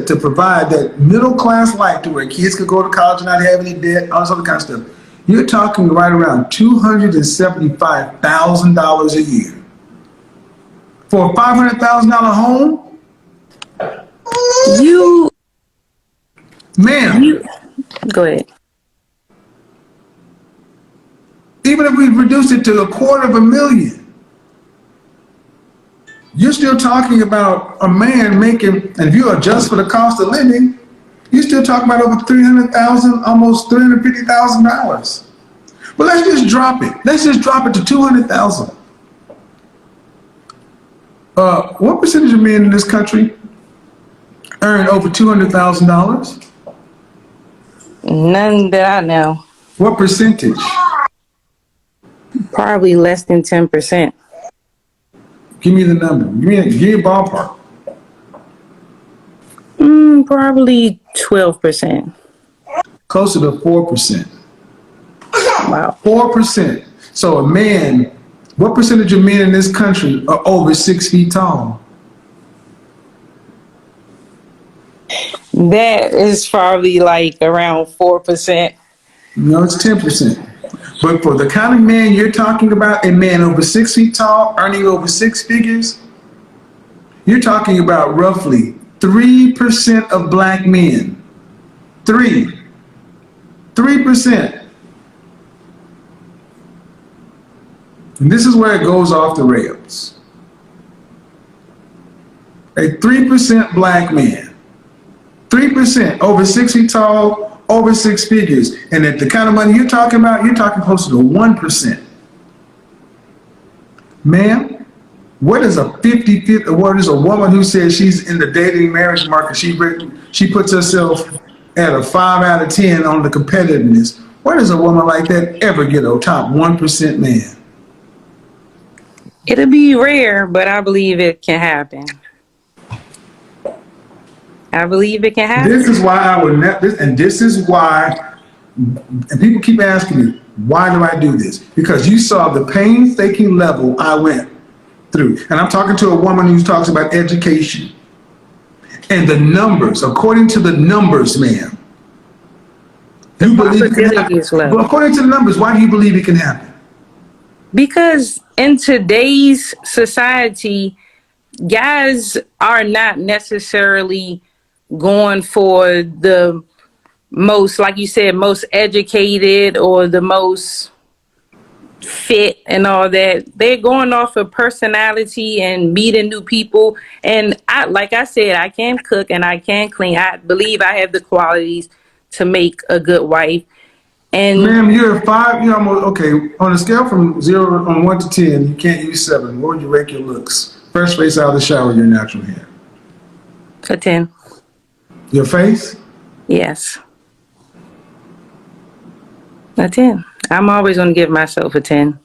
to provide that middle class life to where kids could go to college and not have any debt, all this other kind of stuff, you're talking right around $275,000 a year. For a $500,000 home? Ma'am. Go ahead. Even if we reduce it to $250,000, you're still talking about a man making, and if you adjust for the cost of living, you're still talking about over $300,000, almost $350,000. But let's just drop it. Let's just drop it to $200,000. What percentage of men in this country earn over $200,000? None that I know. What percentage? Probably less than 10%. Give me the number. Give me a ballpark. Probably 12%. Closer to 4%. Wow. 4%. So a man, what percentage of men in this country are over 6 feet tall? That is probably like around 4%. No, it's 10%. But for the kind of man you're talking about, a man over 6 feet tall, earning over six figures, you're talking about roughly 3% of black men. 3%. And this is where it goes off the rails. A 3% black man. 3% over 6 feet tall, over six figures. And at the kind of money you're talking about, you're talking closer to 1%. Ma'am, what is a 50-50, what is a woman who says she's in the dating marriage market, she puts herself at a 5 out of 10 on the competitiveness. Where does a woman like that ever get a top 1% man? It'll be rare, but I believe it can happen. I believe it can happen. This is why I would never, and this is why, and people keep asking me, why do I do this? Because you saw the painstaking level I went through. And I'm talking to a woman who talks about education. And the numbers, according to the numbers, ma'am, you believe it can happen. Well, according to the numbers, why do you believe it can happen? Because in today's society, guys are not necessarily going for the most, like you said, most educated or the most fit and all that. They're going off of personality and meeting new people. And like I said, I can cook and I can clean. I believe I have the qualities to make a good wife. And ma'am, you're almost, okay, on a scale from 1 to 10, you can't use 7. What would you rank your looks? Fresh face out of the shower, your natural hair. a 10. Your face? Yes. A 10. I'm always going to give myself a 10.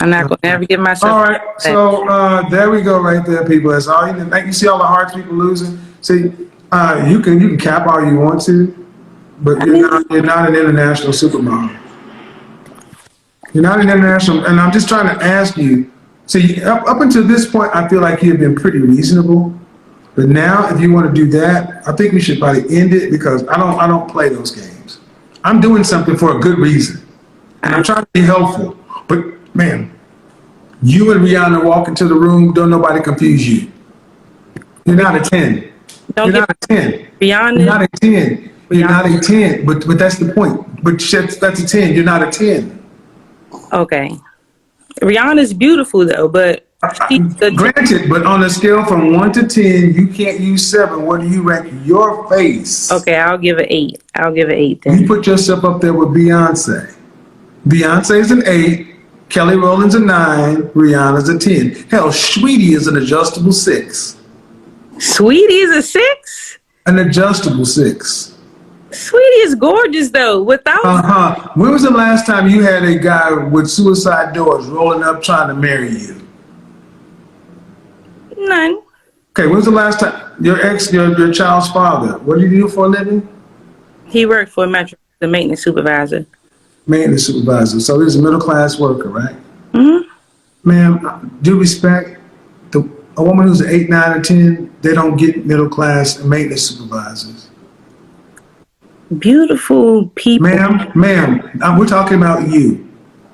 I'm not going to ever give myself. All right. So there we go, right there, people. That's all you need. Like, you see all the hearts people losing. See, you can cap all you want to, but you're not an international supermodel. You're not an international, and I'm just trying to ask you. See, up until this point, I feel like you've been pretty reasonable. But now, if you want to do that, I think we should probably end it because I don't play those games. I'm doing something for a good reason, and I'm trying to be helpful. But man, you and Rihanna walk into the room, don't nobody confuse you. You're not a 10. You're not a 10. Rihanna. You're not a 10. You're not a 10. But that's the point. But that's a 10. You're not a 10. Okay. Rihanna's beautiful though, but granted, but on a scale from 1 to 10, you can't use 7. What do you rank your face? Okay, I'll give it 8. I'll give it 8 then. You put yourself up there with Beyonce. Beyonce's an 8. Kelly Rowland's a 9. Rihanna's a 10. Hell, Sweetie is an adjustable 6. Sweetie is a 6? An adjustable 6. Sweetie is gorgeous though. Without When was the last time you had a guy with suicide doors rolling up trying to marry you? None. Okay, when was the last time your child's father? What did he do for a living? He worked for Metro, the maintenance supervisor. Maintenance supervisor. So he's a middle class worker, right? Mm-hmm. Ma'am, due respect, a woman who's an 8, 9, or 10, they don't get middle class maintenance supervisors. Beautiful people. Ma'am, we're talking about you.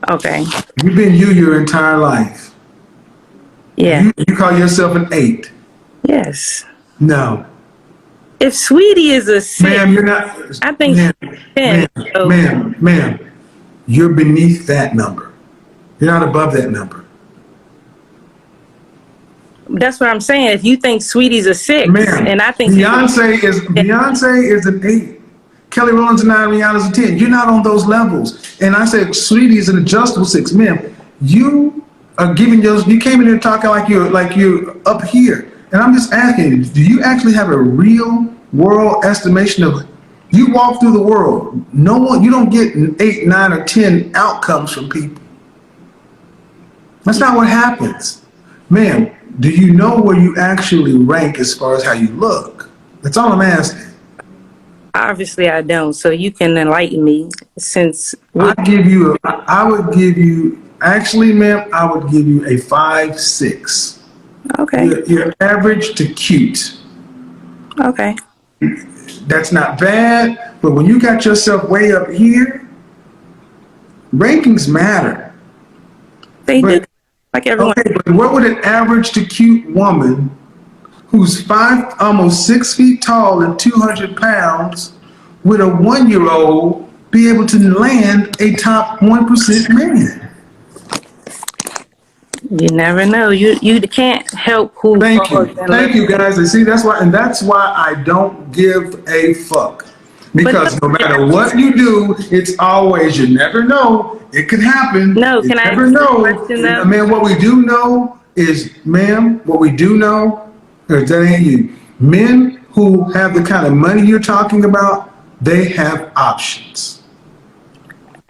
Okay. You've been you your entire life. Yeah. You call yourself an 8. Yes. No. If Sweetie is a 6, ma'am, you're not. I think Ma'am, you're beneath that number. You're not above that number. That's what I'm saying. If you think Sweetie's a 6, ma'am, and I think Beyonce is an 8. Kelly Rowland's a 9, Rihanna's a 10. You're not on those levels. And I said, Sweetie is an adjustable 6. Ma'am, you are giving you came in here talking like you're up here. And I'm just asking you, do you actually have a real world estimation of, you walk through the world, you don't get 8, 9, or 10 outcomes from people. That's not what happens. Ma'am, do you know where you actually rank as far as how you look? That's all I'm asking. Obviously I don't, so you can enlighten me since I would give you actually, ma'am, I would give you a 5, 6. Okay. You're average to cute. Okay. That's not bad, but when you got yourself way up here, rankings matter. They do, But like everyone. okay, but what would an average to cute woman who's almost 6 feet tall and 200 pounds with a 1-year-old be able to land a top 1% man? You never know. You can't help who Thank falls you. in Thank love. you, guys. And see, that's why I don't give a fuck. Because no matter what you do, it's always, you never know. It could happen. No, You can I never ask you a know. question, though? Man, what we do know is, ma'am, what we do know, because that ain't you. Men who have the kind of money you're talking about, they have options.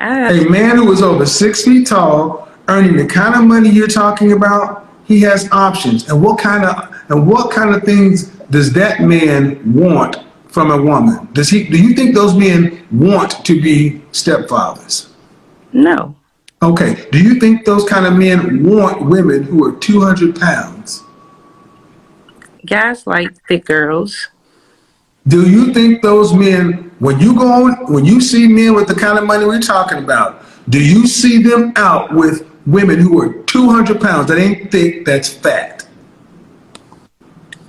A man who is over 6 feet tall, earning the kind of money you're talking about, he has options. And what kind of things does that man want from a woman? Do you think those men want to be stepfathers? No. Okay. Do you think those kind of men want women who are 200 pounds? Guys like thick girls. Do you think those men, when you see men with the kind of money we're talking about, do you see them out with women who are 200 pounds that ain't thick, that's fat?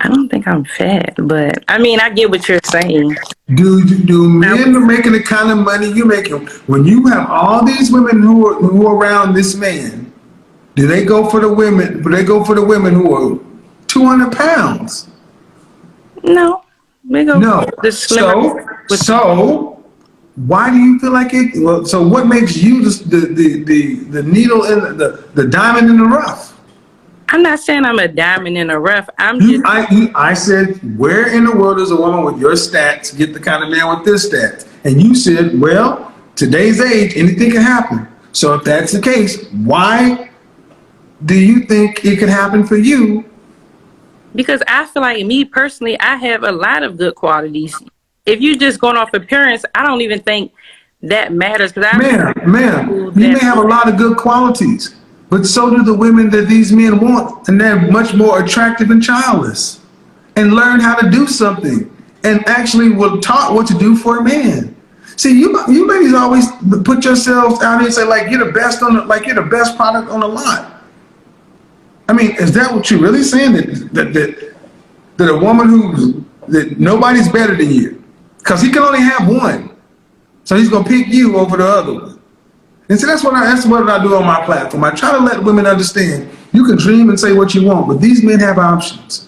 I don't think I'm fat, but I mean, I get what you're saying. Do men making the kind of money you making, when you have all these women who are around this man, do they go for the women? Do they go for the women who are 200 pounds? No. We go No. the slimmer. So why do you feel like it? Well, so what makes you the needle in the diamond in the rough? I'm not saying I'm a diamond in the rough. I said, where in the world does a woman with your stats get the kind of man with this stats? And you said, well, today's age, anything can happen. So if that's the case, why do you think it could happen for you? Because I feel like, me personally, I have a lot of good qualities. If you're just going off appearance, I don't even think that matters. Ma'am, you may have a lot of good qualities, but so do the women that these men want, and they're much more attractive and childless, and learn how to do something, and actually will taught what to do for a man. See, you ladies always put yourselves out here and say like you're the best you're the best product on the lot. I mean, is that what you're really saying? That a woman that nobody's better than you, because he can only have one, so he's gonna pick you over the other one. And so that's what I do on my platform. I try to let women understand you can dream and say what you want, but these men have options.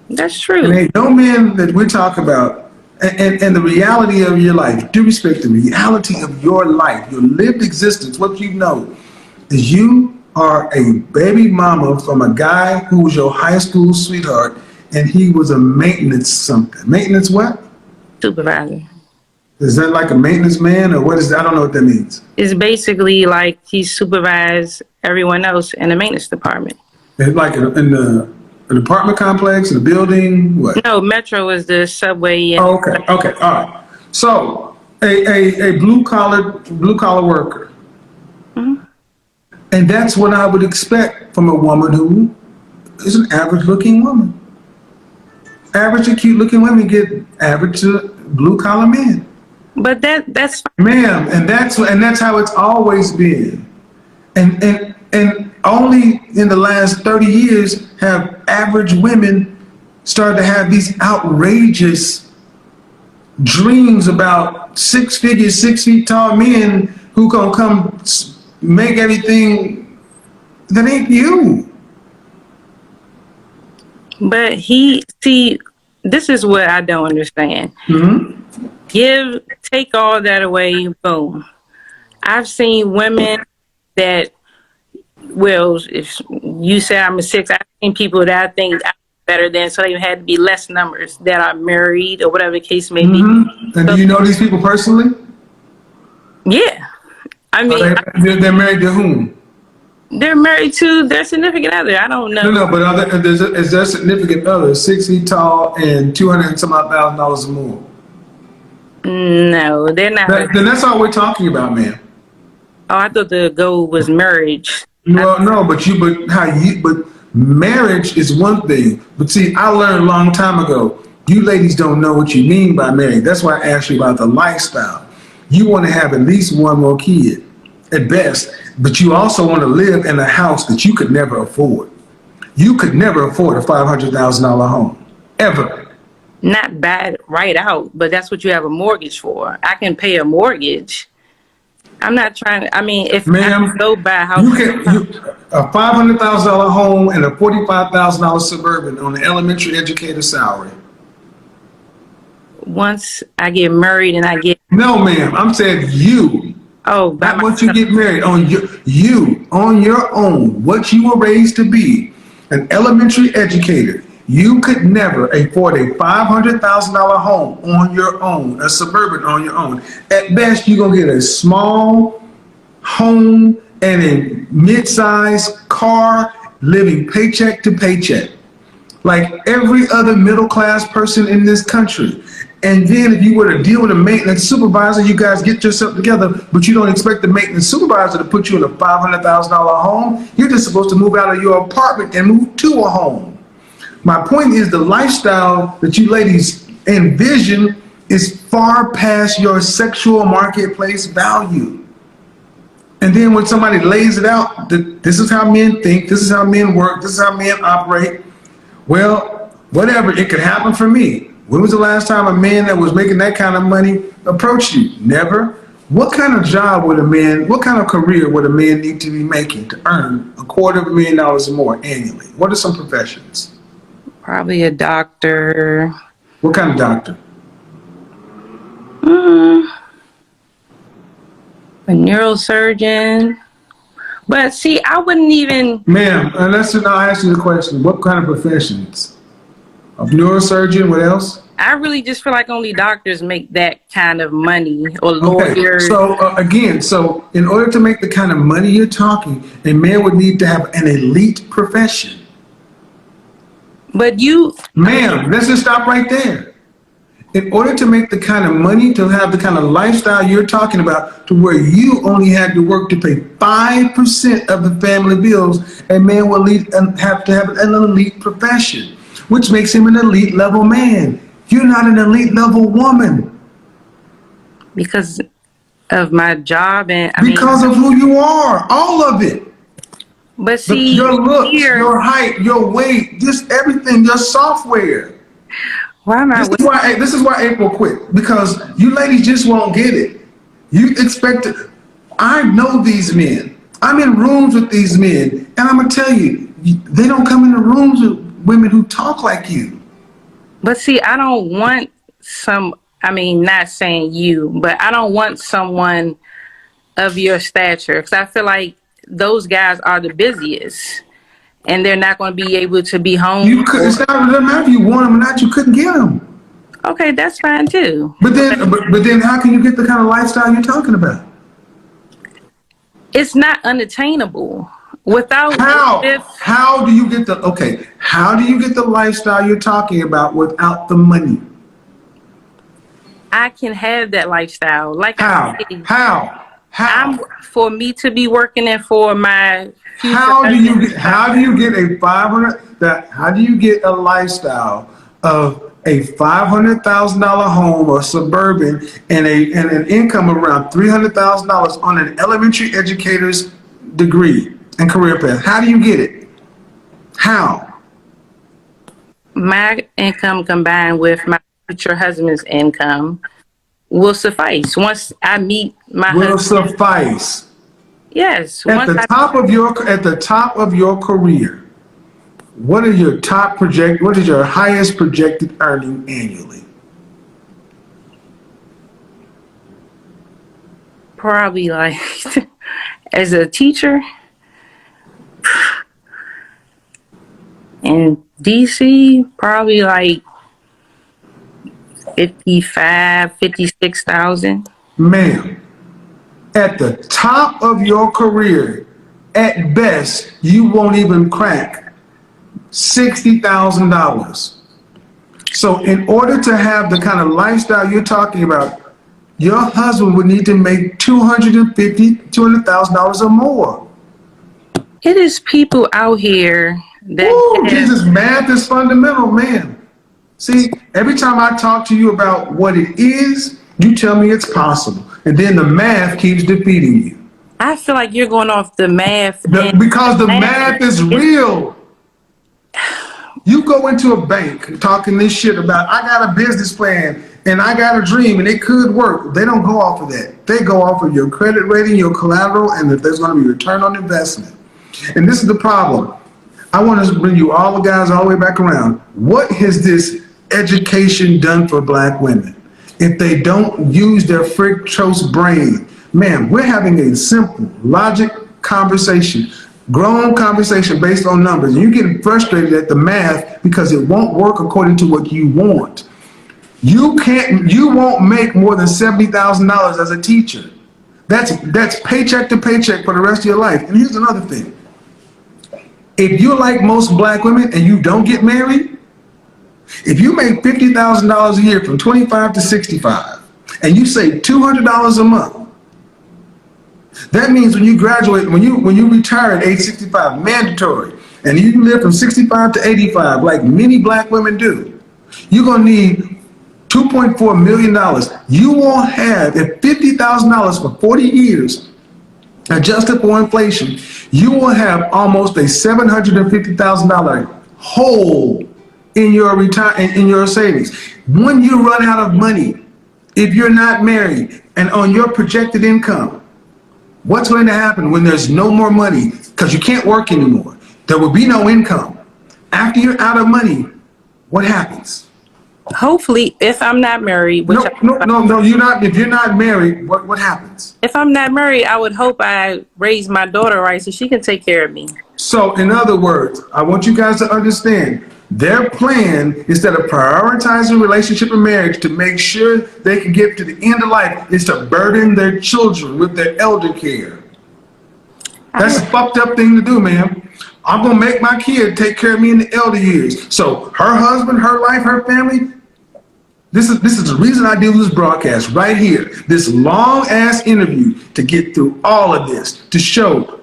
That's true. And ain't no men that we talk about, and the reality of your life, do respect the reality of your life, your lived existence. What you know is you are a baby mama from a guy who was your high school sweetheart, and he was a maintenance something. Maintenance what? Supervisor. Is that like a maintenance man, or what is that? I don't know what that means. It's basically like he supervised everyone else in the maintenance department. It's like in an apartment complex, in a building, what? No, Metro is the subway. And Okay, all right. So a blue collar worker. Mm-hmm. And that's what I would expect from a woman who is an average looking woman. Average and cute looking women get average to blue collar men. But that's Ma'am, and that's how it's always been. And only in the last 30 years have average women started to have these outrageous dreams about 6 feet tall men who gonna come make everything that ain't you. But this is what I don't understand. Mm-hmm. Take all that away, boom. I've seen women that, well, if you say I'm a 6, I've seen people that I think I'm better than, so they had to be less numbers that are married or whatever the case may be. Mm-hmm. And do you know these people personally? Yeah. I mean, they're married to whom? They're married to their significant other. I don't know. No, but is their significant other 6 feet tall and $200,000 and some odd or more? No, they're not. Then that's all we're talking about, man. Oh, I thought the goal was marriage. Well, no, but marriage is one thing. But see, I learned a long time ago You ladies don't know what you mean by married. That's why I asked you about the lifestyle. You want to have at least one more kid, at best, but you also want to live in a house that you could never afford. You could never afford a $500,000 home, ever. Not bad right out, but that's what you have a mortgage for. I can pay a mortgage. I'm not trying to, I mean, if I Ma'am, go buy a house, a $500,000 home and a $45,000 suburban on an elementary educator salary. once I get married and I get, No, ma'am. I'm saying you. oh, by Not once you myself. get married, on you, on your own, what you were raised to be, an elementary educator. You could never afford a $500,000 home on your own, a suburban on your own. At best, you're gonna get a small home and a mid-sized car, living paycheck to paycheck, like every other middle-class person in this country. And then if you were to deal with a maintenance supervisor, you guys get yourself together, but you don't expect the maintenance supervisor to put you in a $500,000 home. You're just supposed to move out of your apartment and move to a home. My point is the lifestyle that you ladies envision is far past your sexual marketplace value. And then when somebody lays it out, this is how men think, this is how men work, this is how men operate. Well, whatever, it could happen for me. When was the last time a man that was making that kind of money approached you? Never. What kind of job would a man, what kind of career would a man need to be making to earn $250,000 or more annually? What are some professions? Probably a doctor. What kind of doctor? A neurosurgeon. But see, I wouldn't even. Ma'am, unless I ask you the question, what kind of professions? A neurosurgeon, what else? I really just feel like only doctors make that kind of money, or Okay, lawyers. so in order to make the kind of money you're talking, a man would need to have an elite profession. But you, Ma'am, let's just stop right there. In order to make the kind of money, to have the kind of lifestyle you're talking about, to where you only had to work to pay 5% of the family bills, a man will have to have an elite profession, which makes him an elite level man. You're not an elite level woman. because of my job and Because of who you are, all of it. But see, Your looks, here, your height, your weight, just everything, your software. why am I? This is why April quit, because you ladies just won't get it. You expect it. I know these men. I'm in rooms with these men, and I'm gonna tell you, they don't come into rooms with women who talk like you. But see, I don't want some. I mean, not saying you, but I don't want someone of your stature, because I feel like those guys are the busiest, and they're not going to be able to be home. It's not, it doesn't matter if you want them or not. You couldn't get them. Okay, that's fine too. But then, how can you get the kind of lifestyle you're talking about? It's not unattainable without. How do you get How do you get the lifestyle you're talking about without the money? I can have that lifestyle. Like How? I said, How? for me to be working and for my future. How do you get a 500? How do you get a lifestyle of a $500,000 home or suburban and an income around $300,000 on an elementary educator's degree and career path? How do you get it? How? My income combined with my future husband's income will suffice. Once I meet my Will husband, suffice. yes. At the top of your career, what is your highest projected earning annually? Probably like as a teacher in DC, probably like 56,000. Ma'am, at the top of your career, at best, you won't even crack $60,000. So in order to have the kind of lifestyle you're talking about, your husband would need to make $200,000 or more. It is people out here that Jesus, math is fundamental, man. See, Every time I talk to you about what it is, you tell me it's possible. And then the math keeps defeating you. I feel like you're going off the math. Because the math is real. You go into a bank talking this shit about, I got a business plan and I got a dream and it could work. They don't go off of that. They go off of your credit rating, your collateral, and if there's going to be return on investment. And this is the problem. I want to bring you all the guys all the way back around. What has this education done for black women? If they don't use their fructose brain, man, we're having a simple logic conversation, grown conversation based on numbers. And you're getting frustrated at the math because it won't work according to what you want. You won't make more than $70,000 as a teacher. That's paycheck to paycheck for the rest of your life. And here's another thing. If you're like most black women and you don't get married, if you make $50,000 a year from 25 to 65 and you save $200 a month, that means when you graduate, when you retire at age 65, mandatory, and you live from 65 to 85 like many black women do, you're going to need $2.4 million. You won't have, at $50,000 for 40 years, adjusted for inflation, you will have almost a $750,000 hole in your savings. When you run out of money, if you're not married and on your projected income, what's going to happen when there's no more money? Because you can't work anymore. There will be no income. After you're out of money, what happens? Hopefully, if I'm not married, which no, you're not. If you're not married, what happens? If I'm not married, I would hope I raise my daughter right so she can take care of me. So, in other words, I want you guys to understand their plan, instead of prioritizing relationship and marriage to make sure they can get to the end of life, is to burden their children with their elder care. That's a fucked up thing to do, man. I'm gonna make my kid take care of me in the elder years. So her husband, her life, her family. This is the reason I do this broadcast right here. This long ass interview to get through all of this, to show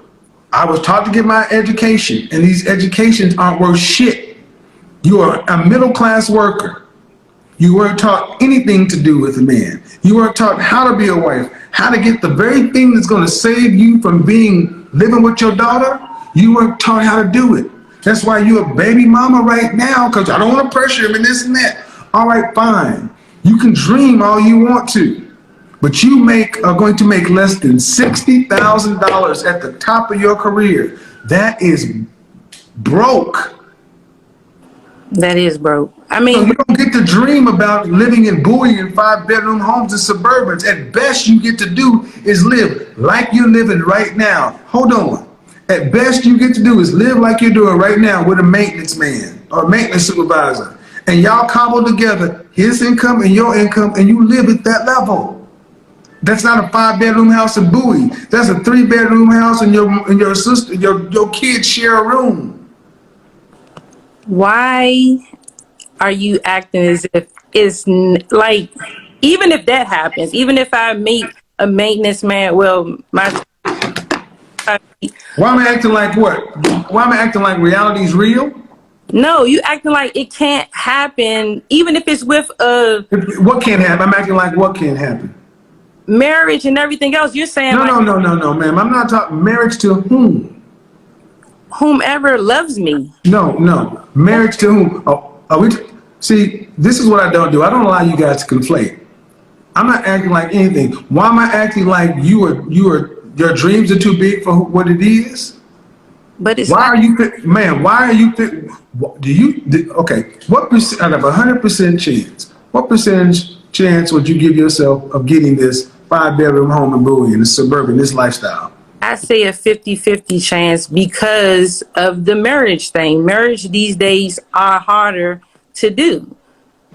I was taught to get my education, and these educations aren't worth shit. You are a middle class worker. You weren't taught anything to do with a man. You weren't taught how to be a wife, how to get the very thing that's going to save you from living with your daughter. You weren't taught how to do it. That's why you're a baby mama right now, because I don't want to pressure him and this and that. All right, fine. You can dream all you want to, but you are going to make less than $60,000 at the top of your career. That is broke. That is broke. I mean, so you don't get to dream about living in Bowie in 5-bedroom homes and suburbans. At best, you get to do is live like you're living right now. Hold on. At best, you get to do is live like you're doing right now with a maintenance man or a maintenance supervisor. And y'all cobble together his income and your income, and you live at that level. That's not a 5-bedroom house in Bowie. That's a 3-bedroom house, and your sister, your kids share a room. Why are you acting as if it's like, even if that happens, even if I meet a maintenance man, well, why am I acting like what? Why am I acting like reality's real? No, you acting like it can't happen, even if it's with What can't happen? I'm acting like what can't happen? Marriage and everything else. You're saying no, ma'am. I'm not talking marriage to whom? Whomever loves me. No. Marriage to whom? Oh, see, this is what I don't do. I don't allow you guys to conflate. I'm not acting like anything. Why am I acting like your dreams are too big for what it is? But it's why are you, man? Why are you? Okay. What percent out of 100% chance? What percentage chance would you give yourself of getting this 5-bedroom home in Bowie in the suburban, this lifestyle? I say a 50-50 chance because of the marriage thing. Marriage these days are harder to do.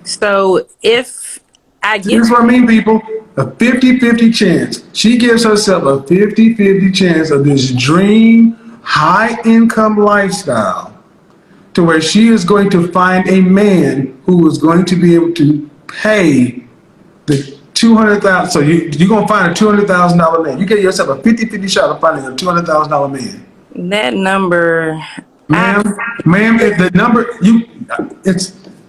So if I get... Here's what I mean, people. A 50-50 chance. She gives herself a 50-50 chance of this dream high-income lifestyle to where she is going to find a man who is going to be able to pay the $200,000. So you're going to find a $200,000 man. You get yourself a 50-50 shot of finding a $200,000 man. That number... Ma'am, if the number,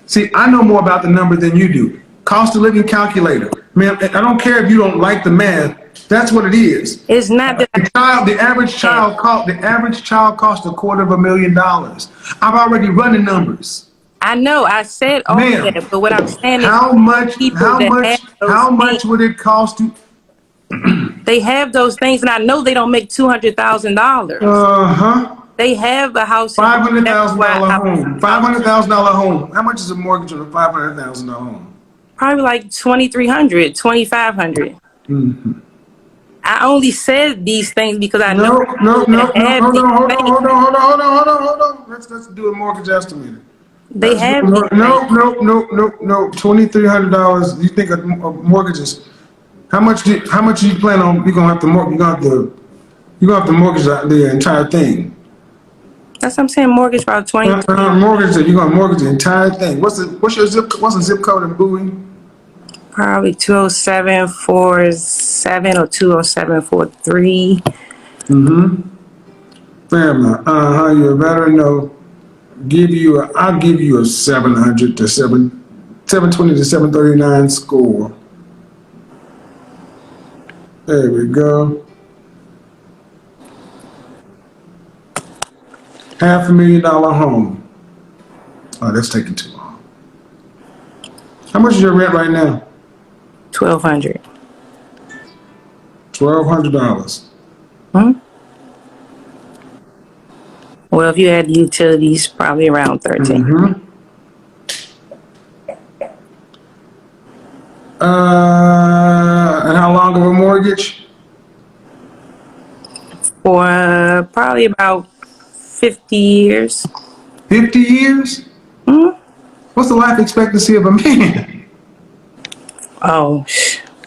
See, I know more about the number than you do. Cost of living calculator. Man, I don't care if you don't like the math. That's what it is. It's not that The average child cost $250,000. I've already run the numbers. I know. I said all Ma'am, that, but what I'm saying is how much how much would it cost to they have those things, and I know they don't make $200,000. They have a house. $500,000 home. $500,000 home. How much is a mortgage on a $500,000 home? Probably like $2,300, $2,500. I only said these things because I know. No. Hold on. Let's do a mortgage estimator. They have no. $2,300. You think a mortgage is? How much do you plan on? You're gonna have to mortgage the entire thing. That's what I'm saying. Mortgage about 20. You're gonna mortgage the entire thing. What's the zip code in Bowie? Probably 20747 or 20743. Fair enough. You're a veteran. No, I'll give you a 720 to 739 score. There we go. $500,000 home. Oh, that's taking too long. How much is your rent right now? $1,200. $1,200. Well, if you add utilities, probably around 13. And how long of a mortgage? For probably about 50 years. 50 years? What's the life expectancy of a man? Oh,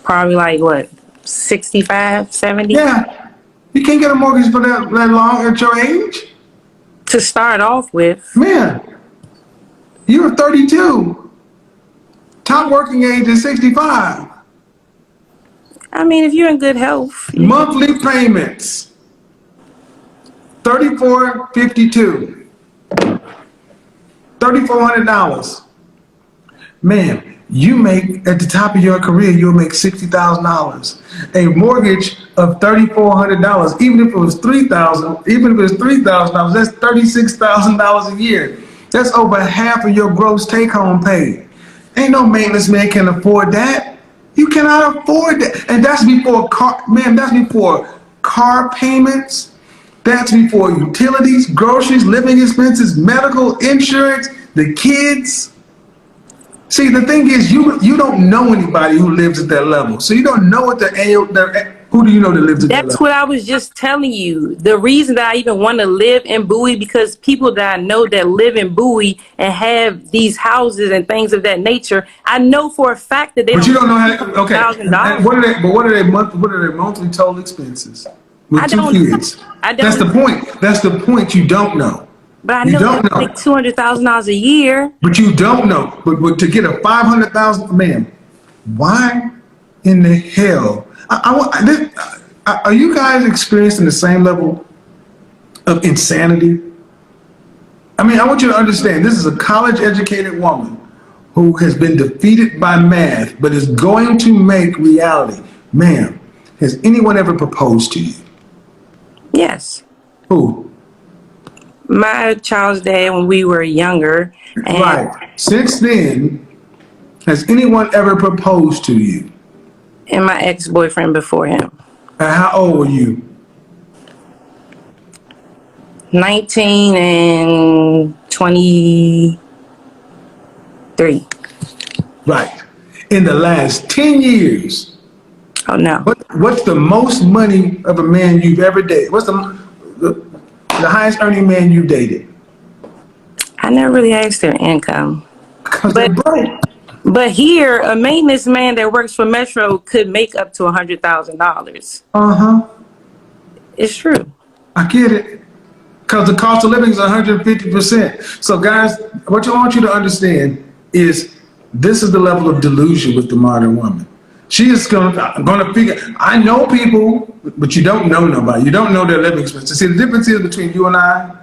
probably like what, 65, 70? Yeah. You can't get a mortgage for that long at your age? To start off with. Man, you're 32. Top working age is 65. I mean, if you're in good health. Monthly payments. $3,452. $3,400. Man, you make at the top of your career, you'll make $60,000. A mortgage of $3,400, even if it was $3,000, that's $36,000 a year. That's over half of your gross take-home pay. Ain't no maintenance man can afford that. You cannot afford that, and that's before car payments. That's before utilities, groceries, living expenses, medical, insurance, the kids. See, the thing is, you don't know anybody who lives at that level. So you don't know what who do you know that lives at that level? That's what I was just telling you. The reason that I even want to live in Bowie, because people that I know that live in Bowie and have these houses and things of that nature, I know for a fact that they But don't. you don't know how. Okay. $1,000. What are their monthly total expenses with two kids? That's the point. That's the point. You don't know. But I know they make $200,000 a year. But you don't know. But to get a $500,000, man, why in the hell? Are you guys experiencing the same level of insanity? I mean, I want you to understand. This is a college-educated woman who has been defeated by math, but is going to make reality. Ma'am, has anyone ever proposed to you? Yes. Who? My child's dad when we were younger. Right. Since then, has anyone ever proposed to you? And my ex-boyfriend before him. And how old were you? 19 and 23. Right. In the last 10 years. Oh, no. What's the most money of a man you've ever dated? What's the highest earning man you dated? I never really asked their income. Because they're broke. But here, a maintenance man that works for Metro could make up to $100,000. It's true. I get it. Because the cost of living is 150%. So, guys, what I want you to understand is this is the level of delusion with the modern woman. She is going to figure. I know people, but you don't know nobody. You don't know their living expenses. See, the difference is between you and I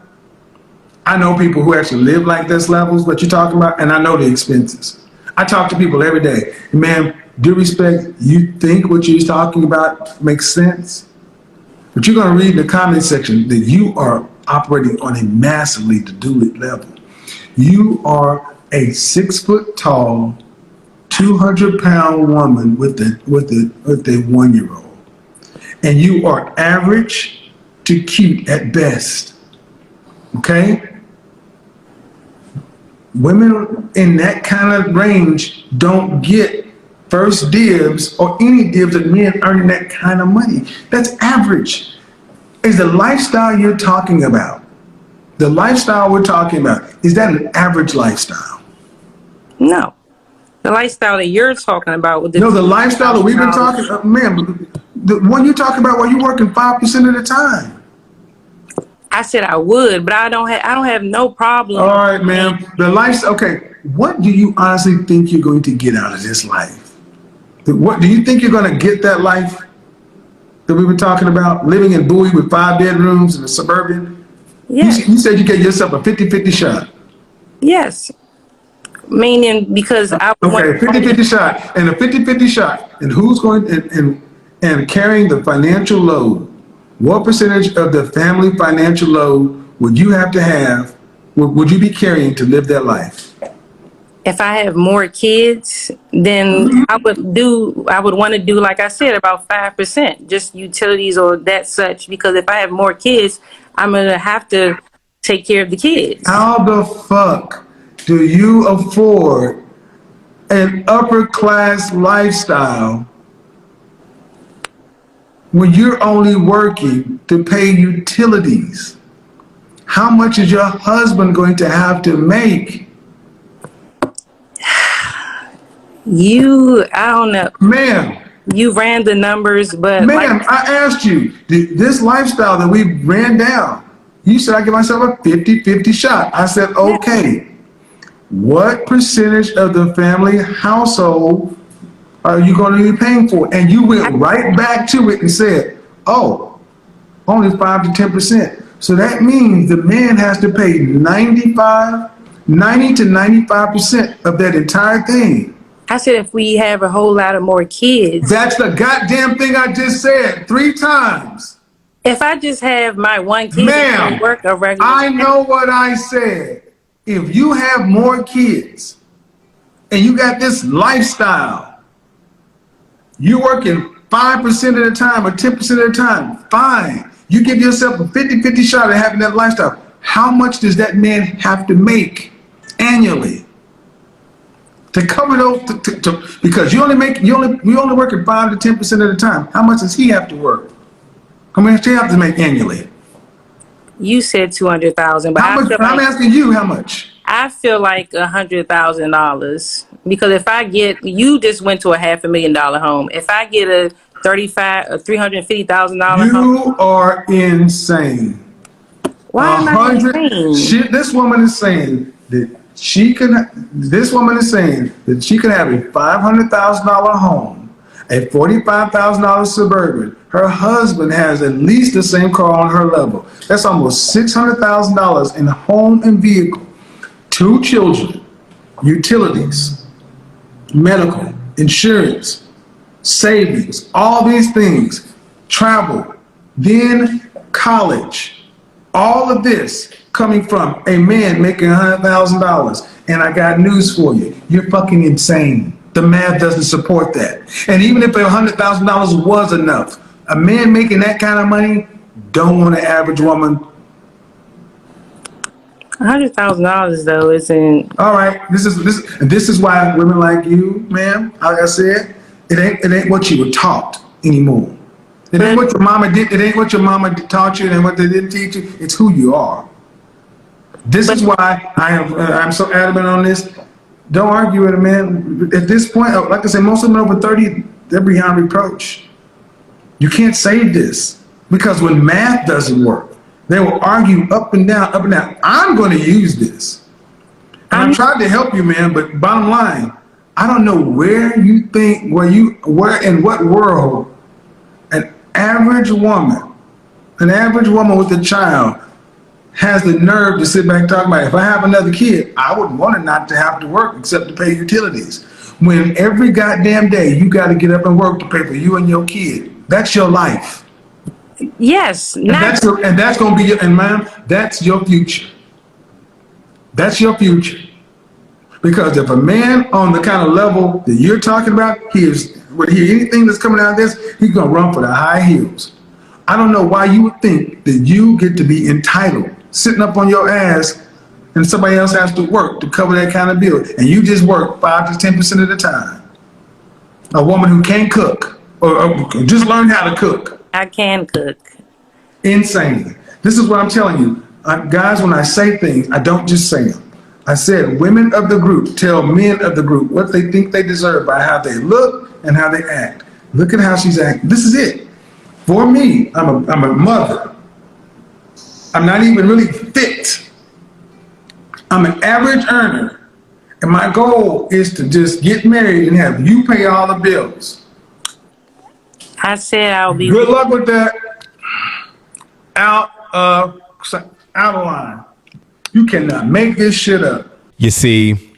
I know people who actually live like this levels, what you're talking about, and I know the expenses. I talk to people every day. Man, due respect, you think what you're talking about makes sense? But you're going to read in the comment section that you are operating on a massively diluted level. You are a 6 foot tall, 200-pound woman with a 1-year-old, and you are average to cute at best. Okay? Women in that kind of range don't get first dibs or any dibs of men earning that kind of money. That's average. Is the lifestyle you're talking about, the lifestyle we're talking about, is that an average lifestyle? No. The lifestyle that you're talking about with the No, the lifestyle that we've been talking, man, the one you're talking about where you're working 5% of the time. I said I would, but I don't have no problem. All right, ma'am. The lifestyle, okay, what do you honestly think you're going to get out of this life? What do you think you're going to get that life that we were talking about, living in Bowie with 5 bedrooms in a suburban? Yes. You said you gave yourself a 50-50 shot. Yes. Meaning because I Okay, 50-50 shot. And a 50-50 shot. And who's going and carrying the financial load? What percentage of the family financial load would you have, would you be carrying to live that life? if I have more kids, then I would want to do, like I said, about 5%, just utilities or that such, because if I have more kids, I'm going to have to take care of the kids. How the fuck do you afford an upper class lifestyle when you're only working to pay utilities? How much is your husband going to have to make? I don't know. Ma'am. You ran the numbers, but Ma'am, I asked you, this lifestyle that we ran down, you said I give myself a 50-50 shot. I said, okay. What percentage of the family household are you going to be paying for? And you went right back to it and said, oh, only 5 to 10%. So that means the man has to pay 90 to 95% of that entire thing. I said if we have a whole lot of more kids. That's the goddamn thing I just said 3 times. If I just have my one kid, Ma'am, work a regular. I know what I said. If you have more kids and you got this lifestyle, you're working 5% of the time or 10% of the time, fine. You give yourself a 50-50 shot at having that lifestyle. How much does that man have to make annually to cover those? Because you only working 5 to 10% of the time. How much does he have to work? How much does he have to make annually? You said 200,000, but I'm asking you how much. I feel like $100,000, because if I get, you just went to a $500,000 home. If I get a $350,000 home, you are insane. why am I insane? This woman is saying that she can have a $500,000 home, a $45,000 suburban. Her husband has at least the same car on her level. That's almost $600,000 in home and vehicle, 2 children, utilities, medical, insurance, savings, all these things, travel, then college. All of this coming from a man making $100,000. And I got news for you. You're fucking insane. The math doesn't support that. And even if $100,000 was enough, a man making that kind of money don't want an average woman. $100,000 though isn't. All right, this is why women like you, ma'am, like I said, it ain't what you were taught anymore. It ain't what your mama did. It ain't what your mama taught you, and what they didn't teach you. It's who you are. This is why I'm so adamant on this. Don't argue with a man. At this point, like I said, most of them over 30, they're beyond reproach. You can't save this, because when math doesn't work, they will argue up and down, up and down. I'm going to use this. And I tried to help you, man, but bottom line, I don't know where in what world an average woman with a child has the nerve to sit back and talk about it. If I have another kid, I would want it not to have to work except to pay utilities. When every goddamn day you got to get up and work to pay for you and your kid, that's your life. Yes, And not that's going to be your, and ma'am, that's your future. That's your future. Because if a man on the kind of level that you're talking about, when he hear anything that's coming out of this, he's going to run for the high heels. I don't know why you would think that you get to be entitled, sitting up on your ass, and somebody else has to work to cover that kind of bill, and you just work 5 to 10% of the time. A woman who can't cook, or just learn how to cook. I can cook. Insane. This is what I'm telling you. Guys, when I say things, I don't just say them. I said women of the group tell men of the group what they think they deserve by how they look and how they act. Look at how she's acting. This is it. For me, I'm a mother. I'm not even really fit. I'm an average earner. And my goal is to just get married and have you pay all the bills. I said I'll be. Good luck with that. Out of line. You cannot make this shit up. You see,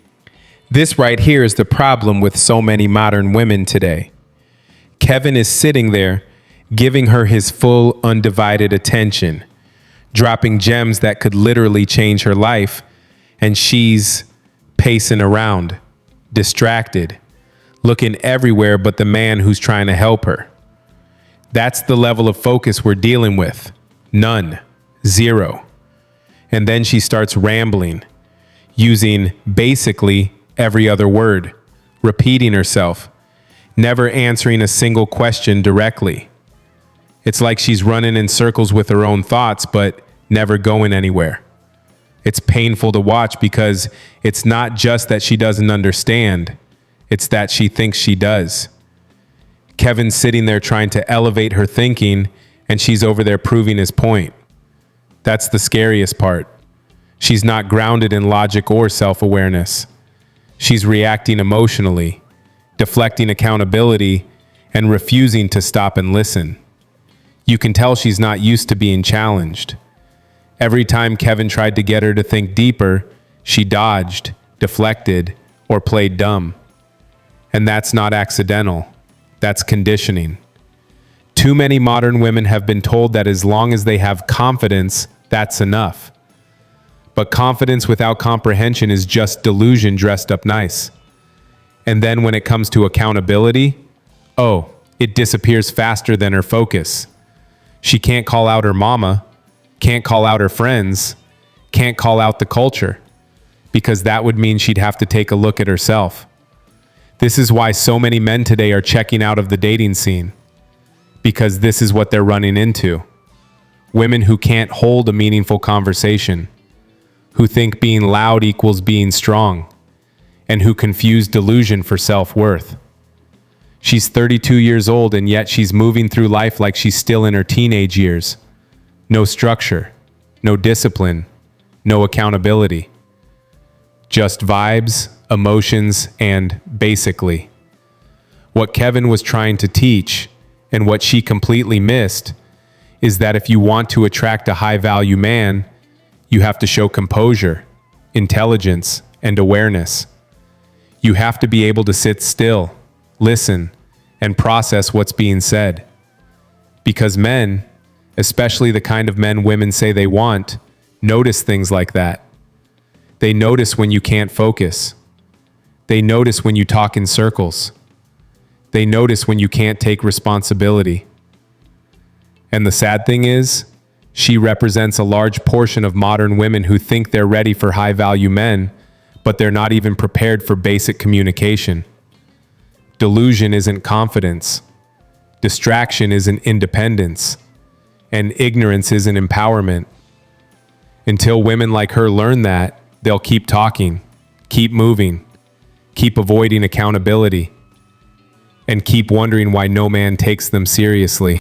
this right here is the problem with so many modern women today. Kevin is sitting there giving her his full undivided attention, dropping gems that could literally change her life, and she's pacing around, distracted, looking everywhere but the man who's trying to help her. That's the level of focus we're dealing with. None. Zero. And then she starts rambling, using basically every other word, repeating herself, never answering a single question directly. It's like she's running in circles with her own thoughts, but never going anywhere. It's painful to watch because it's not just that she doesn't understand, it's that she thinks she does. Kevin's sitting there trying to elevate her thinking, and she's over there proving his point. That's the scariest part. She's not grounded in logic or self-awareness. She's reacting emotionally, deflecting accountability, and refusing to stop and listen. You can tell she's not used to being challenged. Every time Kevin tried to get her to think deeper, she dodged, deflected, or played dumb. And that's not accidental. That's conditioning. Too many modern women have been told that as long as they have confidence, that's enough. But confidence without comprehension is just delusion dressed up nice. And then when it comes to accountability, it disappears faster than her focus. She can't call out her mama, can't call out her friends, can't call out the culture, because that would mean she'd have to take a look at herself. This is why so many men today are checking out of the dating scene, because this is what they're running into. Women who can't hold a meaningful conversation, who think being loud equals being strong, and who confuse delusion for self-worth. She's 32 years old, and yet she's moving through life like she's still in her teenage years. No structure, no discipline, no accountability. Just vibes, emotions, and basically. What Kevin was trying to teach, and what she completely missed, is that if you want to attract a high-value man, you have to show composure, intelligence, and awareness. You have to be able to sit still, listen, and process what's being said. Because men, especially the kind of men women say they want, notice things like that. They notice when you can't focus. They notice when you talk in circles. They notice when you can't take responsibility. And the sad thing is, she represents a large portion of modern women who think they're ready for high-value men, but they're not even prepared for basic communication. Delusion isn't confidence. Distraction isn't independence. And ignorance isn't empowerment. Until women like her learn that, they'll keep talking, keep moving, keep avoiding accountability, and keep wondering why no man takes them seriously.